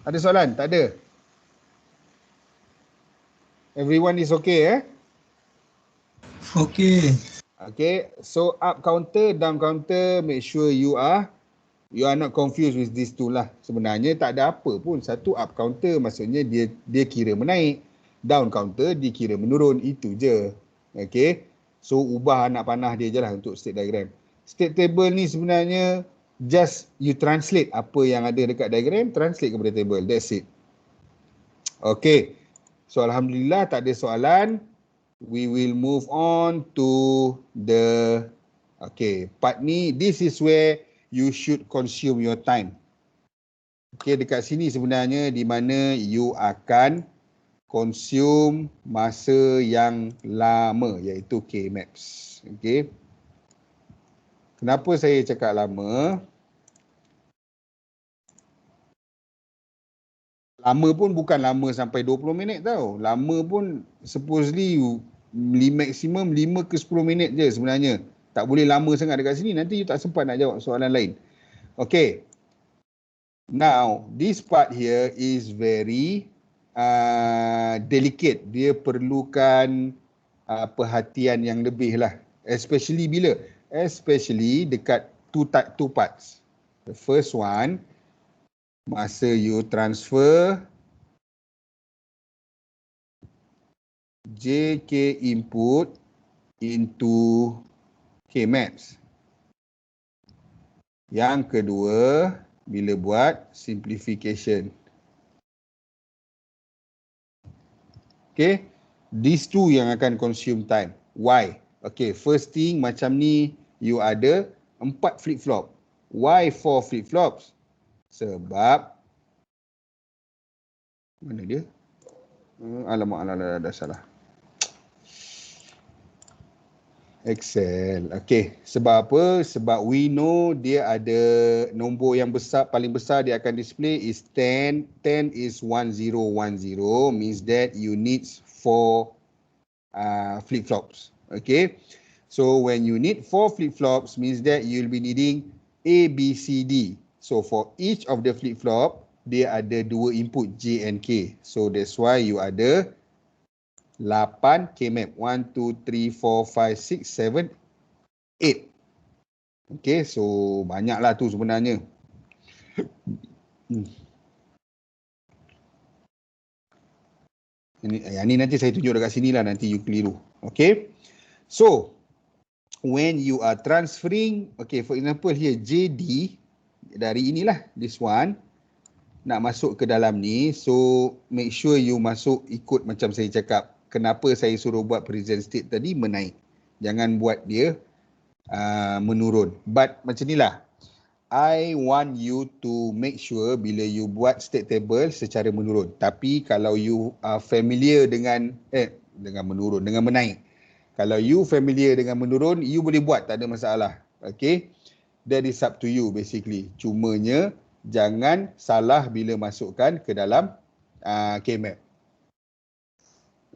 Ada soalan? Tak ada? Everyone is okay Okay. Okay, so up counter, down counter, make sure you are You are not confused with these two lah. Sebenarnya tak ada apa pun. Satu up counter maksudnya dia kira menaik. Down counter dia kira menurun. Itu je. Okay. So ubah anak panah dia je lah untuk state diagram. State table ni sebenarnya just you translate apa yang ada dekat diagram, translate kepada table. That's it. Okay. So Alhamdulillah tak ada soalan. We will move on to the part ni. This is where you should consume your time. Okay, dekat sini sebenarnya di mana you akan consume masa yang lama, iaitu K-maps. Okay. Kenapa saya cakap lama? Lama pun bukan lama sampai 20 minit tau. Lama pun supposedly maksimum 5 ke 10 minit je sebenarnya. Tak boleh lama sangat dekat sini. Nanti you tak sempat nak jawab soalan lain. Okay. Now, this part here is very delicate. Dia perlukan perhatian yang lebih lah. Especially bila? Especially dekat two parts. The first one, masa you transfer JK input into K-maps. Yang kedua, bila buat simplification. Okay, these two yang akan consume time. Why? Okay, first thing macam ni, you ada 4 flip-flop. Why 4 flip-flops? Sebab, mana dia? Alamak, dah salah. Excel. Okay. Sebab apa? Sebab we know dia ada nombor yang besar, paling besar dia akan display is 10. 10 is 1010, means that you need 4 flip-flops. Okay. So when you need 4 flip-flops, means that you'll be needing A, B, C, D. So for each of the flip-flop, dia ada 2 input J and K. So that's why you ada 8 K-map. 1, 2, 3, 4, 5, 6, 7, 8. Okay, so banyaklah tu sebenarnya. Yang ni nanti saya tunjuk dekat sini lah, nanti you keliru. Okay, so when you are transferring, okay, for example here JD, dari inilah, this one, nak masuk ke dalam ni, so make sure you masuk ikut macam saya cakap. Kenapa saya suruh buat present state tadi menaik. Jangan buat dia menurun. But macam ni lah. I want you to make sure bila you buat state table secara menurun. Tapi kalau you are familiar dengan menurun, dengan menaik. Kalau you familiar dengan menurun, you boleh buat, tak ada masalah. Okay. That is up to you basically. Cumanya jangan salah bila masukkan ke dalam K-map.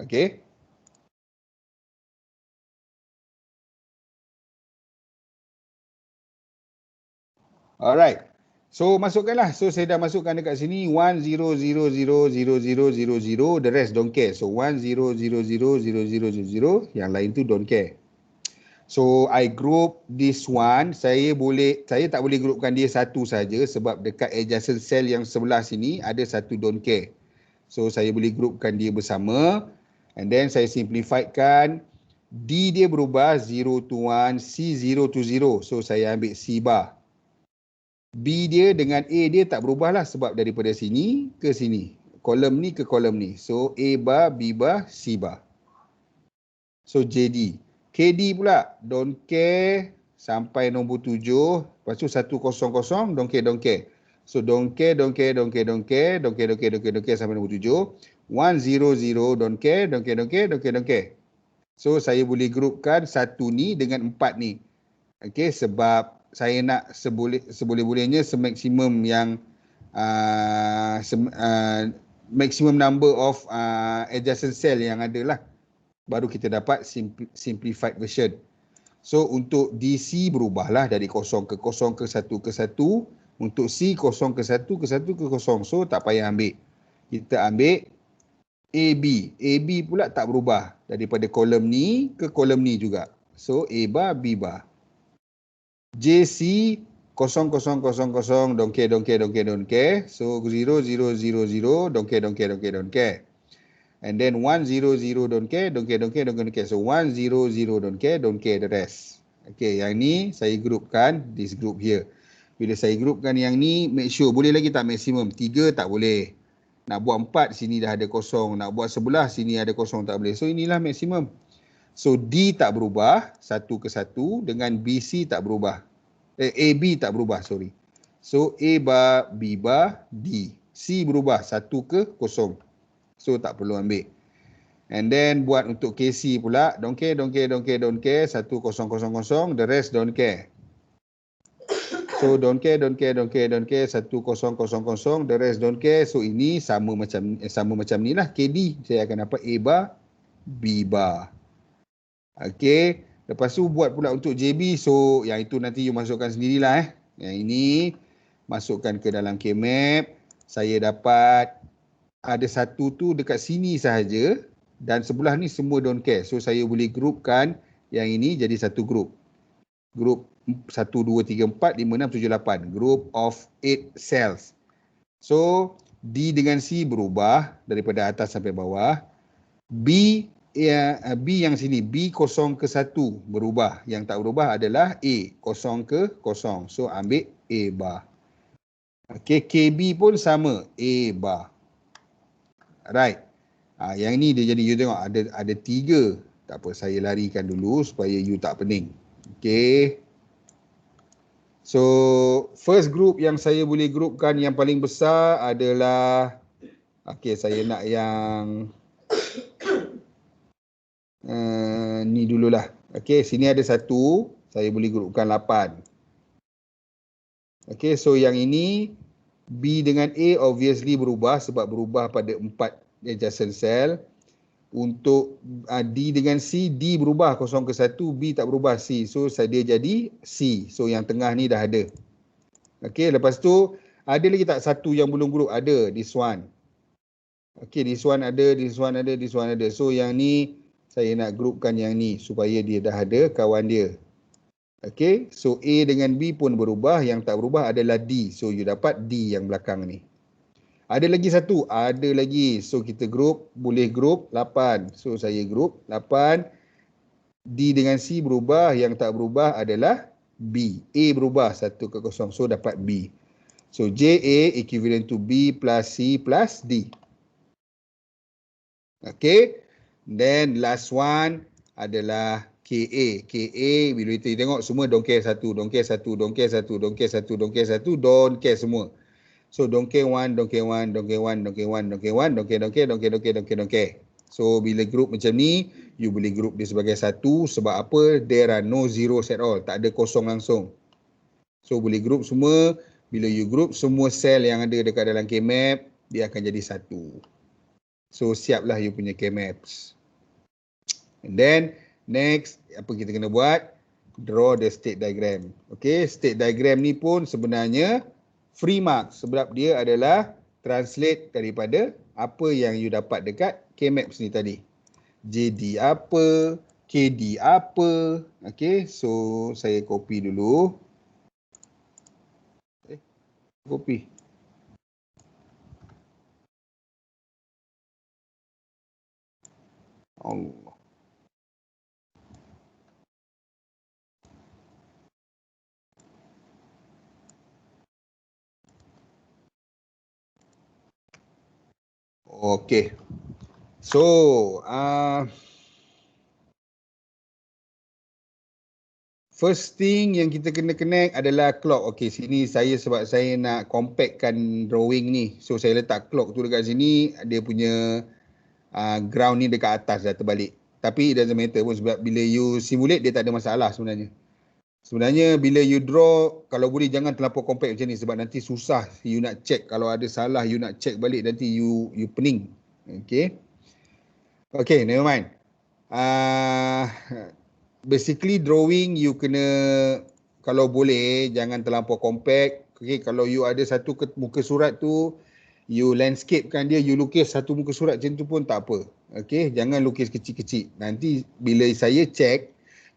Okay. Alright. So masukkanlah. So saya dah masukkan dekat sini 10000000. The rest don't care. So 10000000. Yang lain tu don't care. So I group this one. Saya tak boleh groupkan dia satu saja sebab dekat adjacent cell yang sebelah sini ada satu don't care. So saya boleh groupkan dia bersama. And then saya simplifiedkan. D dia berubah 0 to 1, C 0 to 0. So saya ambil C bar. B dia dengan A dia tak berubah lah sebab daripada sini ke sini. Kolom ni ke kolom ni. So A bar, B bar, C bar. So JD. KD pula. Don't care sampai nombor 7. Lepas tu 100. Don't care. So don't care sampai nombor 7. 100 don't care. So saya boleh groupkan satu ni dengan 4 ni. Okay, sebab saya nak seboleh-bolehnya semaksimum yang maximum number of adjacent cell yang ada lah. Baru kita dapat simplified version. So untuk DC berubahlah dari 0 ke 0 ke 1 ke 1. Untuk C 0 ke 1 ke 1 ke 0. So tak payah ambil. Kita ambil AB. AB pula tak berubah. Daripada kolom ni ke kolom ni juga. So A bar, B bar. JC kosong, kosong, kosong, kosong, don't care, don't care, don't care, don't care. So 0, 0, 0, 0, don't care, don't care, don't care, don't care. And then 1, 0, 0, don't care, don't care, don't care, don't care, don't care. So 1, 0, 0, don't care the rest. Okay, yang ni saya groupkan, this group here. Bila saya groupkan yang ni, make sure boleh lagi tak maksimum. 3 tak boleh. Nak buat 4, sini dah ada kosong. Nak buat sebelah, sini ada kosong, tak boleh. So inilah maksimum. So D tak berubah, 1 ke 1 dengan BC tak berubah. AB tak berubah, sorry. So A bar, B bar, D. C berubah, 1 ke 0. So tak perlu ambil. And then buat untuk KC pula, don't care, don't care, don't care, don't care, 1, 0, 0, 0, the rest don't care. So don't care, don't care, don't care, don't care, 1, 0, 0, 0, the rest don't care. So ini sama macam ni lah, KD. Saya akan dapat A bar, B bar. Okay, lepas tu buat pula untuk JB. So yang itu nanti you masukkan sendirilah. Yang ini masukkan ke dalam K-map. Saya dapat ada satu tu dekat sini sahaja dan sebelah ni semua don't care. So saya boleh groupkan yang ini jadi satu group. Group 1, 2, 3, 4, 5, 6, 7, 8. Group of 8 cells. So D dengan C berubah daripada atas sampai bawah. B yang sini B 0 ke 1 berubah. Yang tak berubah adalah A 0 ke 0. So ambil A bar. Okay, KB pun sama, A bar. Right. Yang ni dia jadi you tengok ada 3. Tak apa, saya larikan dulu supaya you tak pening. Okay. So first group yang saya boleh groupkan yang paling besar adalah, okay, saya nak yang ni dululah. Okay, sini ada 1, saya boleh groupkan 8. Okay, so yang ini B dengan A obviously berubah sebab berubah pada 4 adjacent cell. Untuk D dengan C, D berubah 0 ke 1, B tak berubah C. So dia jadi C. So yang tengah ni dah ada. Okay, lepas tu ada lagi tak satu yang belum group? Ada, this one. Okay, this one ada, this one ada, this one ada. So yang ni saya nak groupkan yang ni supaya dia dah ada kawan dia. Okay, so A dengan B pun berubah, yang tak berubah adalah D. So you dapat D yang belakang ni. Ada lagi satu, ada lagi. So kita group, boleh group 8. So saya group 8. D dengan C berubah, yang tak berubah adalah B. A berubah 1 ke 0, so dapat B. So JA equivalent to B plus C plus D. Okay, then last one adalah KA. KA bila kita tengok semua don't care 1, don't care 1, don't care 1, don't care 1, don't care 1, don't care semua. So don't care 1, don't care 1, don't care 1, don't care 1, don't care 1, don't care, don't care, don't care, don't care, don't care, don't care. So bila group macam ni, you boleh group dia sebagai 1 sebab apa? There are no zeros at all, tak ada kosong langsung. So boleh group semua. Bila you group semua sel yang ada dekat dalam K-map, dia akan jadi 1. So siaplah you punya K-maps. And then next, apa kita kena buat? Draw the state diagram. Okay, state diagram ni pun sebenarnya free mark sebab dia adalah translate daripada apa yang you dapat dekat K-maps ni tadi. JD apa, KD apa. Okay, so saya copy dulu. Copy. Allah. Okay. So, first thing yang kita kena connect adalah clock. Okay, sini sebab saya nak compactkan drawing ni. So, saya letak clock tu dekat sini. Dia punya ground ni dekat atas dah terbalik. Tapi it doesn't matter pun sebab bila you simulate dia tak ada masalah sebenarnya. Sebenarnya bila you draw, kalau boleh jangan terlampau compact macam ni sebab nanti susah you nak check. Kalau ada salah you nak check balik nanti you pening. Okay. Okay, never mind. Basically drawing you kena, kalau boleh jangan terlampau compact. Okay, kalau you ada satu muka surat tu, you landscapekan dia, you lukis satu muka surat macam tu pun tak apa. Okay, jangan lukis kecil-kecil. Nanti bila saya check,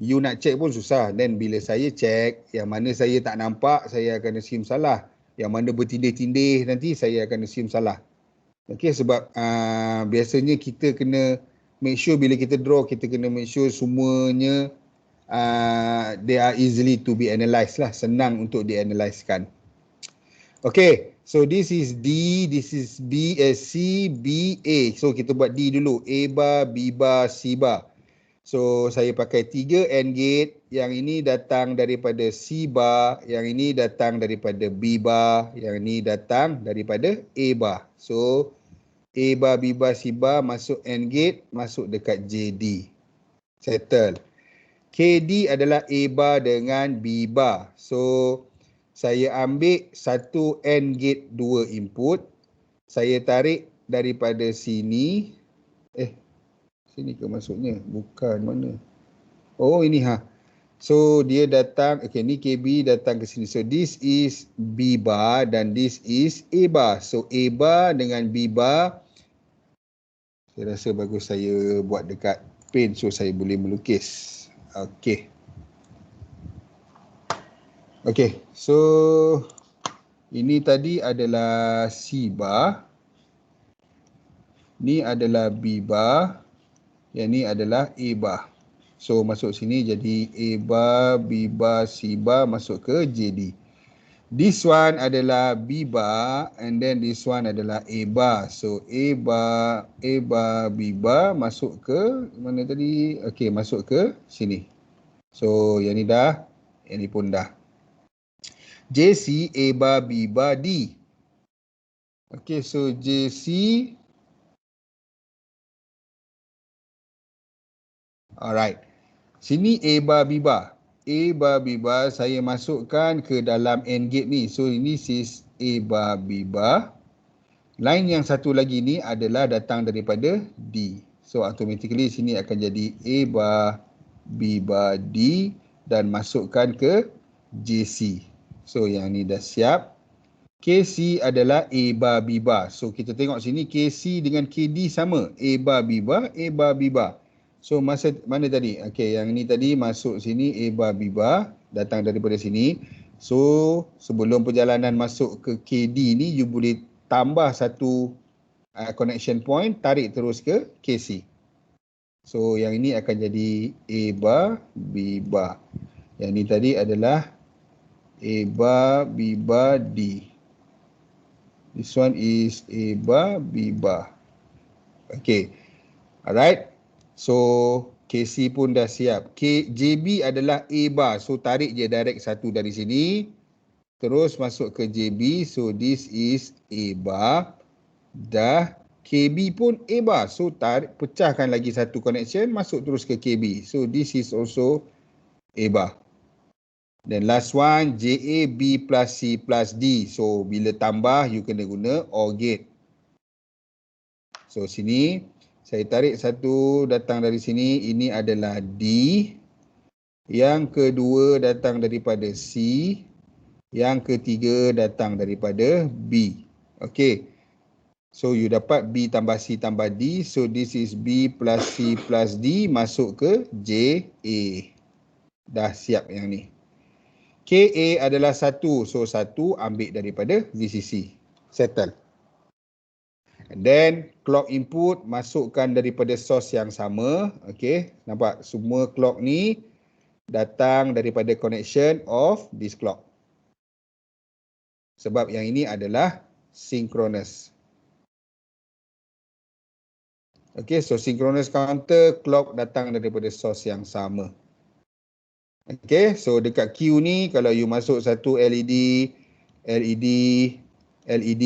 You nak check pun susah. Then bila saya check, yang mana saya tak nampak, saya akan assume salah. Yang mana bertindih-tindih nanti, saya akan assume salah. Okay, sebab biasanya kita kena make sure bila kita draw, kita kena make sure semuanya they are easily to be analysed lah. Senang untuk dianalyskan. Okay, so this is D, this is B, C, B, A. So kita buat D dulu. A bar, B bar, C bar. So saya pakai 3 AND gate. Yang ini datang daripada C bar. Yang ini datang daripada B bar. Yang ini datang daripada A bar. So A bar, B bar, C bar masuk AND gate, masuk dekat JD. Settle. KD adalah A bar dengan B bar. So saya ambil satu AND gate 2 input. Saya tarik daripada sini. Sini ke masuknya? Bukan, mana? Oh, ini ha. So dia datang, okay, ni KB datang ke sini. So this is B bar dan this is A bar. So A bar dengan B bar. Saya rasa bagus saya buat dekat pen so saya boleh melukis. Okay. Okay, so ini tadi adalah C bar. Ni adalah B bar. Yang ni adalah A bar. So masuk sini jadi A bar, B bar, C bar masuk ke JD. This one adalah B bar and then this one adalah A bar. So A bar, B bar masuk ke mana tadi? Okay, masuk ke sini. So yang ni dah, yang ni pun dah. JC, A bar, B bar, D. Okay, so JC. Alright. Sini A bar, B bar. A bar, B bar saya masukkan ke dalam AND gate ni. So ini is A bar, B bar. Line yang satu lagi ni adalah datang daripada D. So automatically sini akan jadi A bar, B bar, D dan masukkan ke JC. So yang ni dah siap. KC adalah A bar, B bar. So kita tengok sini KC dengan KD sama. A bar, B bar, A bar, B bar. So mana tadi? Okay, yang ni tadi masuk sini A bar, B bar. Datang daripada sini. So sebelum perjalanan masuk ke KD ni, you boleh tambah satu connection point, tarik terus ke KC. So yang ini akan jadi A bar, B bar. Yang ni tadi adalah A bar, B bar, D. This one is A bar, B bar. Okay. Alright. So KC pun dah siap. JB adalah A bar. So tarik je direct satu dari sini. Terus masuk ke JB. So this is A bar. Dah. KB pun A bar. So tarik, pecahkan lagi satu connection. Masuk terus ke KB. So this is also A bar. Then last one, JA, B plus C plus D. So bila tambah, you kena guna OR gate. So sini, saya tarik satu datang dari sini. Ini adalah D. Yang kedua datang daripada C. Yang ketiga datang daripada B. Okay. So you dapat B tambah C tambah D. So this is B plus C plus D masuk ke JA. Dah siap yang ni. KA adalah 1. So 1 ambil daripada VCC. Settle. And then clock input masukkan daripada source yang sama. Okay. Nampak semua clock ni datang daripada connection of this clock. Sebab yang ini adalah synchronous. Okay. So synchronous counter clock datang daripada source yang sama. Okay, so dekat Q ni kalau you masuk satu LED, LED, LED,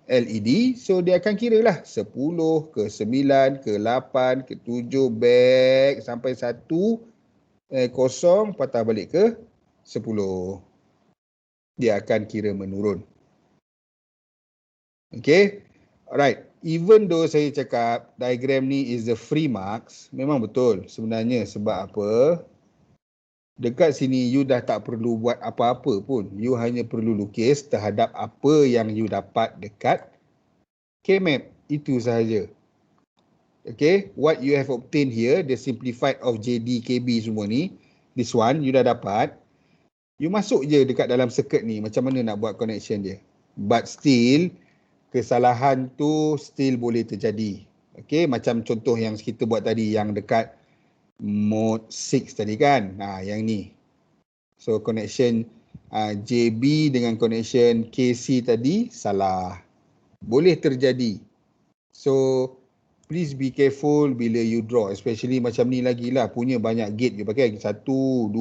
LED, so dia akan kira lah 10 ke 9 ke 8 ke 7 back sampai 1 kosong patah balik ke 10. Dia akan kira menurun. Okay, alright. Even though saya cakap diagram ni is the free marks, memang betul sebenarnya. Sebab apa? Dekat sini you dah tak perlu buat apa-apa pun. You hanya perlu lukis terhadap apa yang you dapat dekat K-map. Itu sahaja. Okay. What you have obtained here, the simplified of JD, KB semua ni, this one you dah dapat, you masuk je dekat dalam circuit ni macam mana nak buat connection dia. But still, kesalahan tu still boleh terjadi. Okay, macam contoh yang kita buat tadi yang dekat mode 6 tadi kan. Yang ni. So connection JB dengan connection KC tadi salah. Boleh terjadi. So please be careful bila you draw, especially macam ni lagi lah, punya banyak gate you pakai, 1, 2,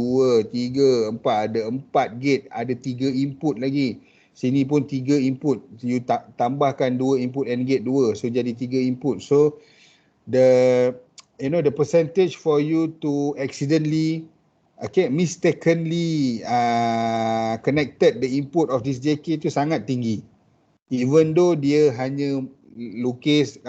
3, 4, ada 4 gate, ada 3 input lagi. Sini pun 3 input, you tambahkan 2 input and gate 2, so jadi 3 input. So the percentage for you to accidentally mistakenly connected the input of this JK tu sangat tinggi. Even though dia hanya lukis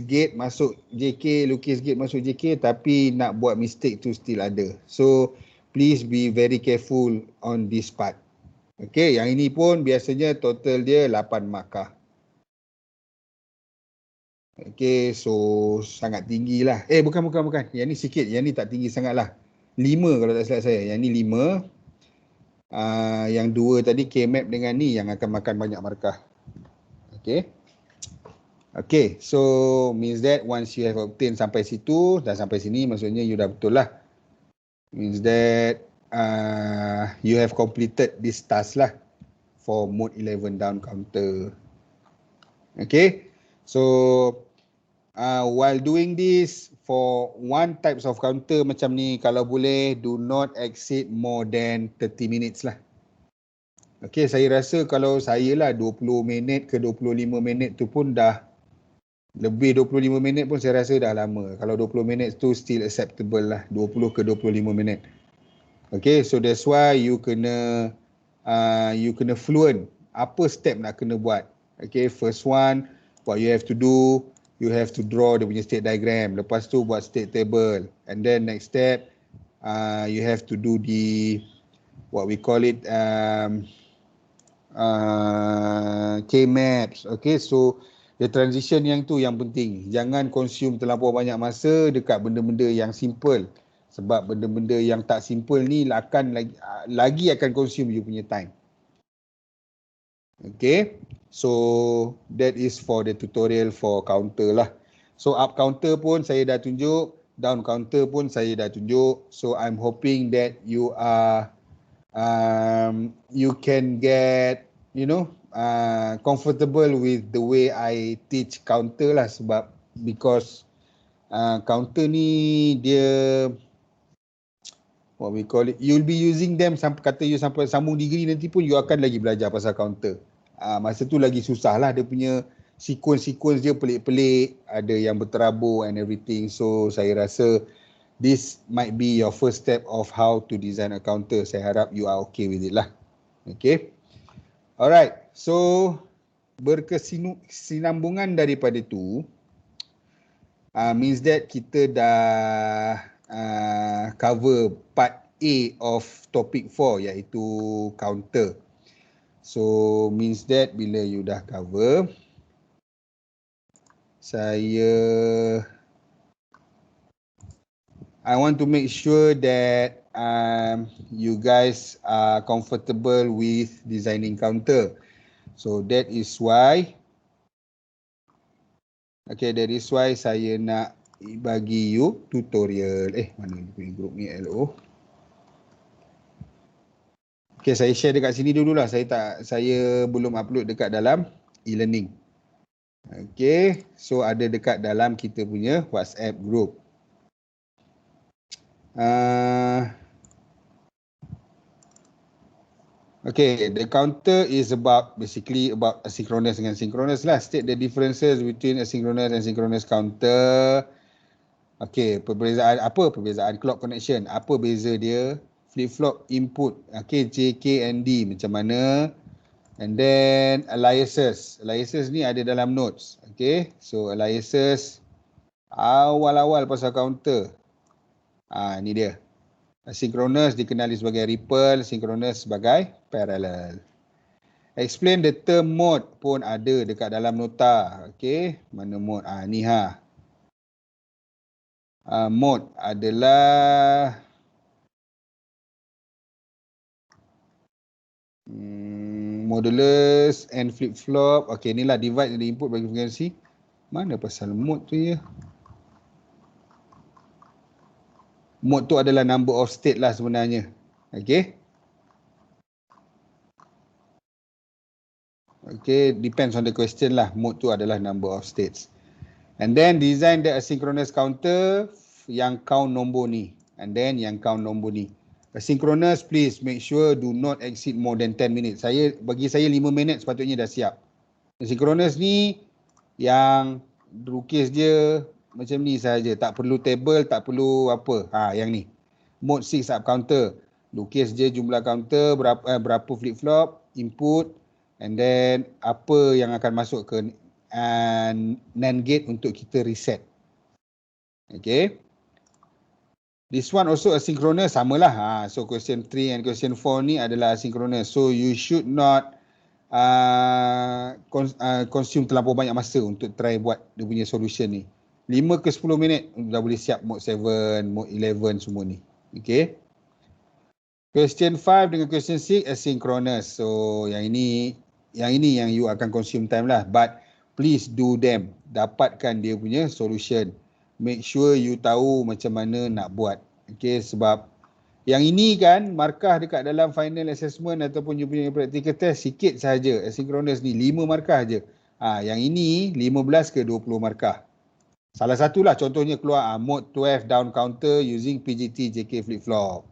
gate masuk JK, lukis gate masuk JK, tapi nak buat mistake tu still ada. So please be very careful on this part. Okay, yang ini pun biasanya total dia 8 markah. Okay, so sangat tinggi lah. Bukan. Yang ni sikit, yang ni tak tinggi sangat lah. 5 kalau tak silap saya. Yang ni 5. Yang 2 tadi K-map dengan ni yang akan makan banyak markah. Okay, so means that once you have obtained sampai situ, dah sampai sini, maksudnya you dah betul lah. Means that you have completed this task lah for mode 11 down counter. Okay, so while doing this, for one types of counter macam ni, kalau boleh, do not exceed more than 30 minutes lah. Okay, saya rasa kalau saya lah 20 minit ke 25 minit tu pun dah, lebih 25 minit pun saya rasa dah lama. Kalau 20 minit tu still acceptable lah, 20 ke 25 minit. Okay, so that's why you kena fluent. Apa step nak kena buat? Okay, first one, what you have to do, you have to draw dia punya state diagram. Lepas tu buat state table. And then next step, you have to do the, what we call it, K-maps. Okay, so the transition yang tu yang penting. Jangan consume terlampau banyak masa dekat benda-benda yang simple. Sebab benda-benda yang tak simple ni akan lagi akan consume you punya time. Okay, so that is for the tutorial for counter lah. So up counter pun saya dah tunjuk, down counter pun saya dah tunjuk. So I'm hoping that you are you can get comfortable with the way I teach counter lah, sebab because counter ni dia, what we call it, you'll be using them kata you sampai sambung degree nanti pun you akan lagi belajar pasal counter. Masa tu lagi susah lah, dia punya sequence dia pelik-pelik, ada yang berterabur and everything. So saya rasa this might be your first step of how to design a counter. Saya harap you are okay with it lah. Okay. Alright. So berkesinambungan daripada tu, means that kita dah cover part A of topic 4, iaitu counter. So means that bila you dah cover, I want to make sure that you guys are comfortable with designing counter. So that is why saya nak bagi you tutorial. Mana ni group ni LO? Okay, saya share dekat sini dululah. Saya belum upload dekat dalam e-learning. Okay, so ada dekat dalam kita punya WhatsApp group. Okay, the counter is basically about asynchronous dengan synchronous lah. State the differences between asynchronous and synchronous counter. Okay, perbezaan clock connection? Apa beza dia? Flip-flop input, okay, J, K and D macam mana? And then aliases. Aliases ni ada dalam notes. Okay, so aliases awal-awal pasal counter. Ni dia. Asynchronous dikenali sebagai ripple, synchronous sebagai parallel. Explain the term mode pun ada dekat dalam nota. Okay, mana mode? Ni ha. Mode adalah modulus and flip-flop. Okey, inilah divide dari input bagi frekuensi. Mana pasal mode tu ya? Mode tu adalah number of state lah sebenarnya. Okey. Okey, depends on the question lah. Mode tu adalah number of states. And then design the asynchronous counter yang count nombor ni. And then yang count nombor ni. Asynchronous, please make sure do not exceed more than 10 minutes. Bagi saya 5 minit sepatutnya dah siap. Asynchronous ni yang lukis dia macam ni saja. Tak perlu table, tak perlu apa. Yang ni. Mode 6 up counter. Lukis je jumlah counter, berapa flip-flop, input. And then apa yang akan masuk ke NAND gate untuk kita reset. Okay. This one also asynchronous, samalah. So question 3 and question 4 ni adalah asynchronous. So you should not consume terlampau banyak masa untuk try buat dia punya solution ni. 5 ke 10 minit dah boleh siap mode 7, mode 11 semua ni. Okay. Question 5 dengan question 6 asynchronous. So yang ini yang you akan consume time lah. But please do them. Dapatkan dia punya solution. Make sure you tahu macam mana nak buat. Okay, sebab yang ini kan markah dekat dalam final assessment ataupun you punya practical test sikit sahaja. Asynchronous ni 5 markah je. Yang ini 15 ke 20 markah. Salah satulah contohnya keluar mode 12 down counter using PGT JK flip-flop.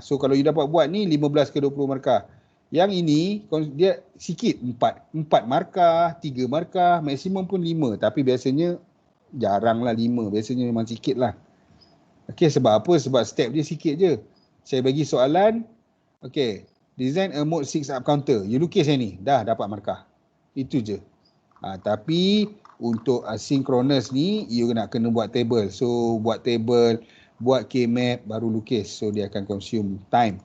So kalau you dapat buat ni 15 ke 20 markah. Yang ini dia sikit 4 markah, 3 markah, maksimum pun 5. Tapi biasanya jaranglah 5. Biasanya memang sikit lah. Okay, sebab apa? Sebab step dia sikit je. Saya bagi soalan. Okay, design a mode 6 up counter. You lukis yang ni, dah dapat markah. Itu je. Tapi untuk asynchronous ni, you nak kena buat table. So buat table, buat K-map, baru lukis. So dia akan consume time.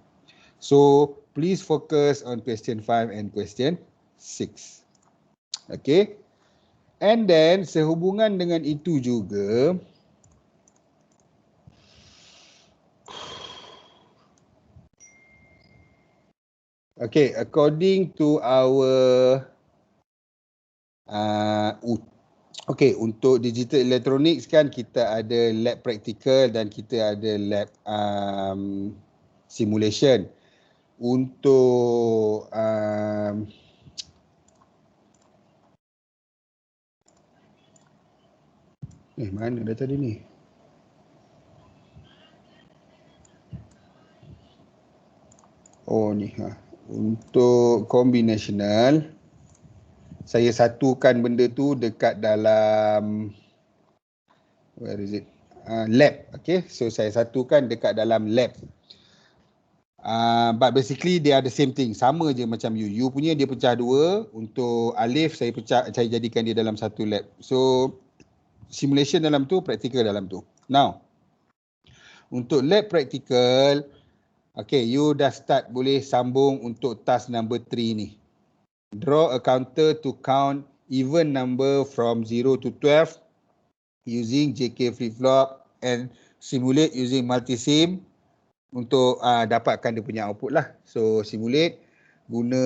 So please focus on question 5 and question 6. Okay. And then sehubungan dengan itu juga, okay, according to our okay, untuk digital electronics kan kita ada lab practical dan kita ada lab simulation. Untuk mana dah tadi ni? Oh ni Untuk combinational, saya satukan benda tu dekat dalam where is it? Lab. Okay, so saya satukan dekat dalam lab. But basically they are the same thing. Sama je macam you. You punya dia pecah dua. Untuk alif saya jadikan dia dalam satu lab. So simulation dalam tu, practical dalam tu. Now, untuk lab practical, okay, you dah start boleh sambung untuk task number 3 ni. Draw a counter to count even number from 0 to 12 using JK flip-flop and simulate using multisim untuk dapatkan dia punya output lah. So simulate guna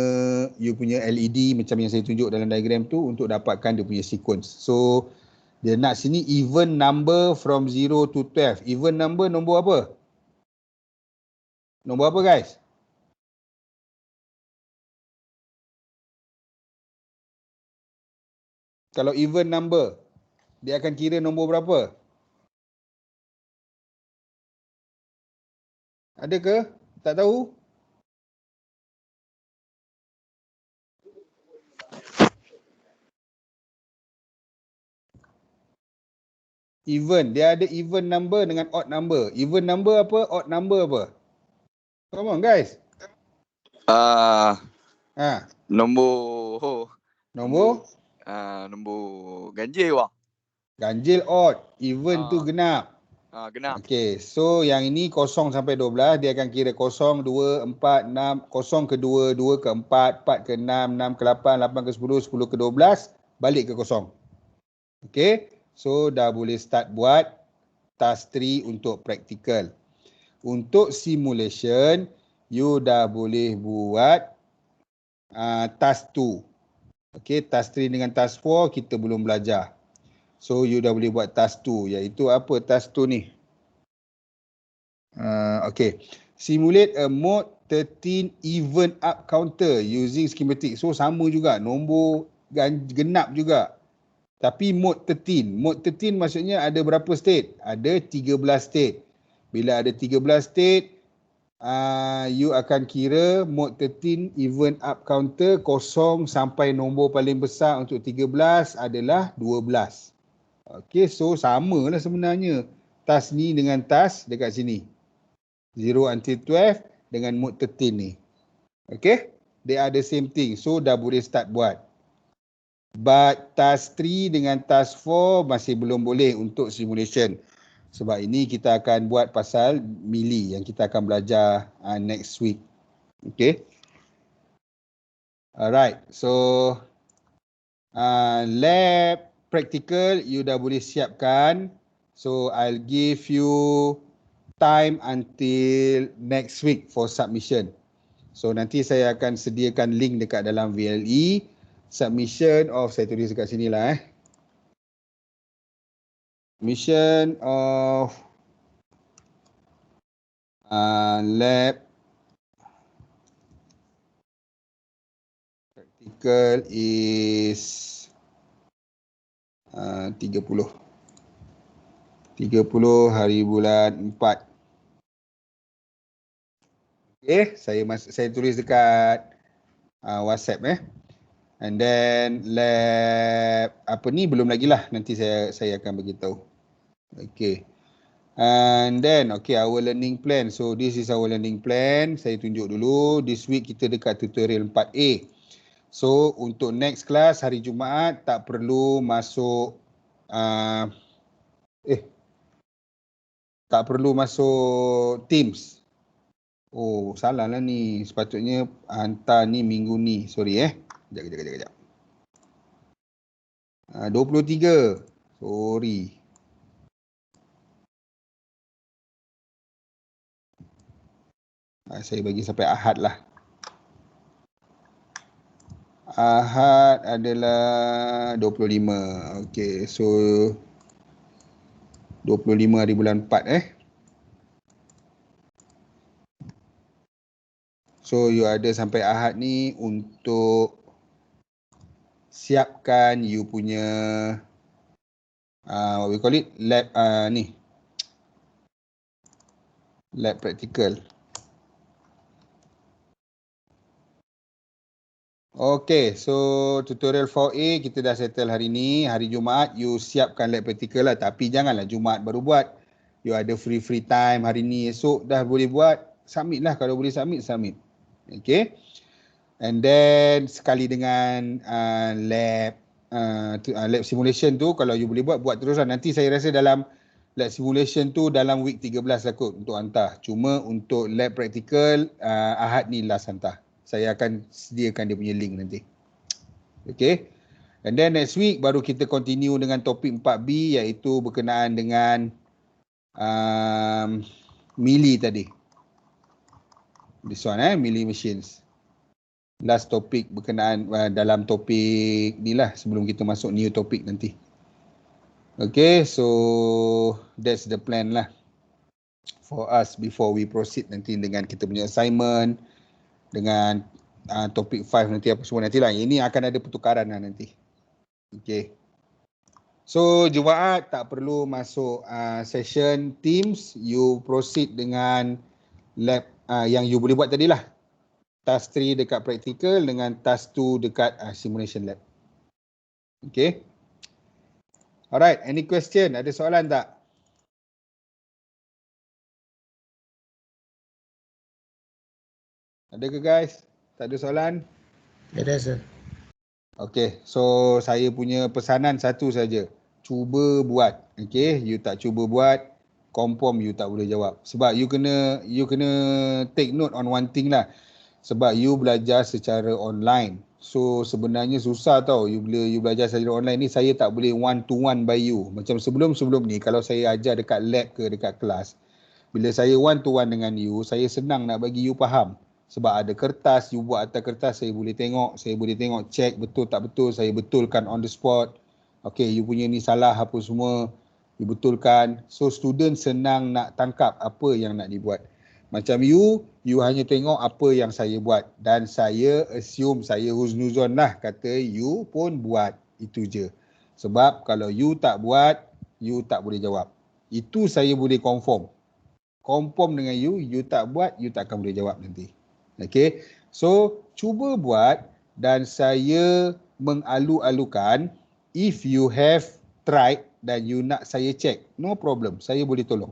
you punya LED macam yang saya tunjuk dalam diagram tu untuk dapatkan dia punya sequence. So dia nak sini even number from 0 to 12. Even number nombor apa? Nombor apa guys? Kalau even number, dia akan kira nombor berapa? Ada ke? Tak tahu? Even. Dia ada even number dengan odd number. Even number apa? Odd number apa? Come on guys. Nombor ganjil bang. Ganjil odd. Even tu genap. Genap. Okay, so yang ini 0 sampai 12, dia akan kira 0, 2, 4, 6, 0 ke 2, 2 ke 4, 4 ke 6, 6 ke 8, 8 ke 10, 10 ke 12, balik ke 0. Okay, so dah boleh start buat task 3 untuk praktikal. Untuk simulation, you dah boleh buat task 2. Okay, task 3 dengan task 4 kita belum belajar. So, you dah boleh buat task 2. Iaitu apa task 2 ni? Okay. Simulate a mode 13 even up counter using schematic. So, sama juga. Nombor genap juga. Tapi mode 13. Mode 13 maksudnya ada berapa state? Ada 13 state. Bila ada 13 state, you akan kira mode 13 even up counter 0 sampai nombor paling besar untuk 13 adalah 12. Okay, so sama lah sebenarnya. Task ni dengan task dekat sini. 0 until 12 dengan mode 13 ni. Okay, they are the same thing. So dah boleh start buat. But task 3 dengan task 4 masih belum boleh untuk simulation. Sebab ini kita akan buat pasal mili yang kita akan belajar next week. Okay. Alright. So, lab practical you dah boleh siapkan. So, I'll give you time until next week for submission. So, nanti saya akan sediakan link dekat dalam VLE. Submission of, saya tulis dekat sini lah Submission of lab practical is 30 hari bulan 4. Okay, saya tulis dekat WhatsApp And then lab apa ni belum lagi lah, nanti saya akan beritahu. Okay. And then okay, our learning plan. So this is our learning plan. Saya tunjuk dulu. This week kita dekat tutorial 4A. So untuk next class hari Jumaat tak perlu masuk tak perlu masuk Teams. Oh, salah lah ni. Sepatutnya hantar ni minggu ni. Sorry Kejap. 23. Sorry. Saya bagi sampai Ahad lah. Ahad adalah 25. Okay, so 25 hari bulan 4 So you ada sampai Ahad ni untuk siapkan you punya what we call it, lab lab practical. Okay, so tutorial 4A kita dah settle hari ni. Hari Jumaat you siapkan lab practical lah. Tapi janganlah Jumaat baru buat. You ada free time hari ni. Esok dah boleh buat. Submit lah. Kalau boleh submit. Okay. And then sekali dengan lab simulation tu, kalau you boleh buat terus lah. Nanti saya rasa dalam lab simulation tu dalam week 13 lah kot untuk hantar. Cuma untuk lab practical Ahad ni last hantar. Saya akan sediakan dia punya link nanti. Okay. And then next week baru kita continue dengan topik 4B iaitu berkenaan dengan Mealy tadi. This one Mealy machines. Last topik berkenaan dalam topik ni lah sebelum kita masuk new topik nanti. Okay, so that's the plan lah for us before we proceed nanti dengan kita punya assignment, dengan topik 5 nanti apa semua nantilah. Ini akan ada pertukaran lah nanti. Okay. So Jumaat tak perlu masuk session Teams. You proceed dengan lab yang you boleh buat tadi lah. Task 3 dekat practical dengan task 2 dekat simulation lab. Okay. Alright, any question? Ada soalan tak? Ada ke guys? Tak ada soalan? Ada sir. Okay, so saya punya pesanan satu saja. Cuba buat. Okay, you tak cuba buat, confirm you tak boleh jawab. Sebab you kena take note on one thing lah. Sebab you belajar secara online. So sebenarnya susah tau. Bila you belajar secara online ni, saya tak boleh one to one by you. Macam sebelum ni, kalau saya ajar dekat lab ke dekat kelas, bila saya one to one dengan you, saya senang nak bagi you faham. Sebab ada kertas, you buat atas kertas, saya boleh tengok, check betul tak betul, saya betulkan on the spot. Okay, you punya ni salah apa semua, you betulkan. So student senang nak tangkap apa yang nak dibuat. Macam you hanya tengok apa yang saya buat. Dan saya assume, saya husnuzon lah, kata you pun buat. Itu je. Sebab kalau you tak buat, you tak boleh jawab. Itu saya boleh confirm dengan you tak buat, you tak akan boleh jawab nanti. Okay. So, cuba buat dan saya mengalu-alukan, if you have tried dan you nak saya check, no problem, saya boleh tolong.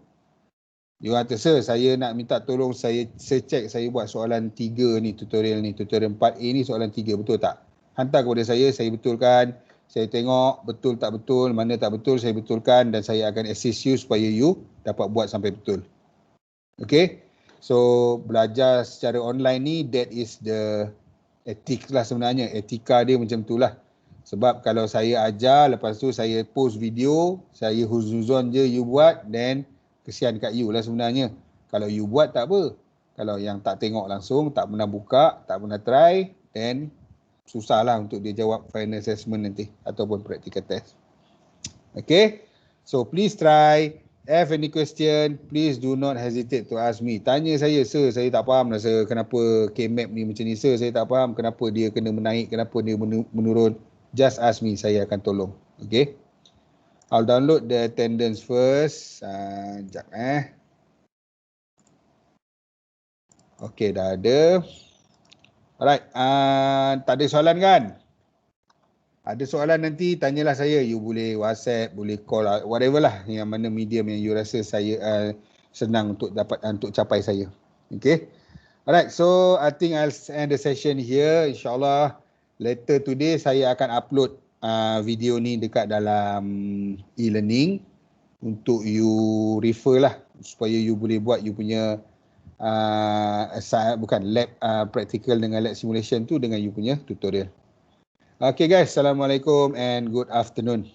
You kata, sir, saya nak minta tolong saya check, saya buat soalan 3 ni, tutorial 4A ni soalan 3, betul tak? Hantar kepada saya betulkan, saya tengok betul tak betul, mana tak betul, saya betulkan dan saya akan assist you supaya you dapat buat sampai betul. Okay, so belajar secara online ni, that is the ethics lah sebenarnya, etika dia macam tu lah. Sebab kalau saya ajar, lepas tu saya post video, saya huzuzon je you buat, then kesian kat you lah sebenarnya. Kalau you buat tak apa. Kalau yang tak tengok langsung, tak pernah buka, tak pernah try, then susah lah untuk dia jawab final assessment nanti ataupun practical test. Okay, so please try. Have any question, please do not hesitate to ask me. Tanya saya, sir, saya tak faham lah sir, kenapa K-map ni macam ni sir, saya tak faham kenapa dia kena menaik, kenapa dia menurun. Just ask me, saya akan tolong. Okay, I'll download the attendance first. Sekejap Okay, dah ada. Alright, tak ada soalan kan? Ada soalan nanti tanyalah saya. You boleh WhatsApp, boleh call, whatever lah, yang mana medium yang you rasa saya senang untuk capai saya. Okay. Alright, so I think I'll end the session here. InsyaAllah later today saya akan upload video ni dekat dalam e-learning untuk you refer lah, supaya you boleh buat you punya lab practical dengan lab simulation tu dengan you punya tutorial. Okay guys, Assalamualaikum and good afternoon.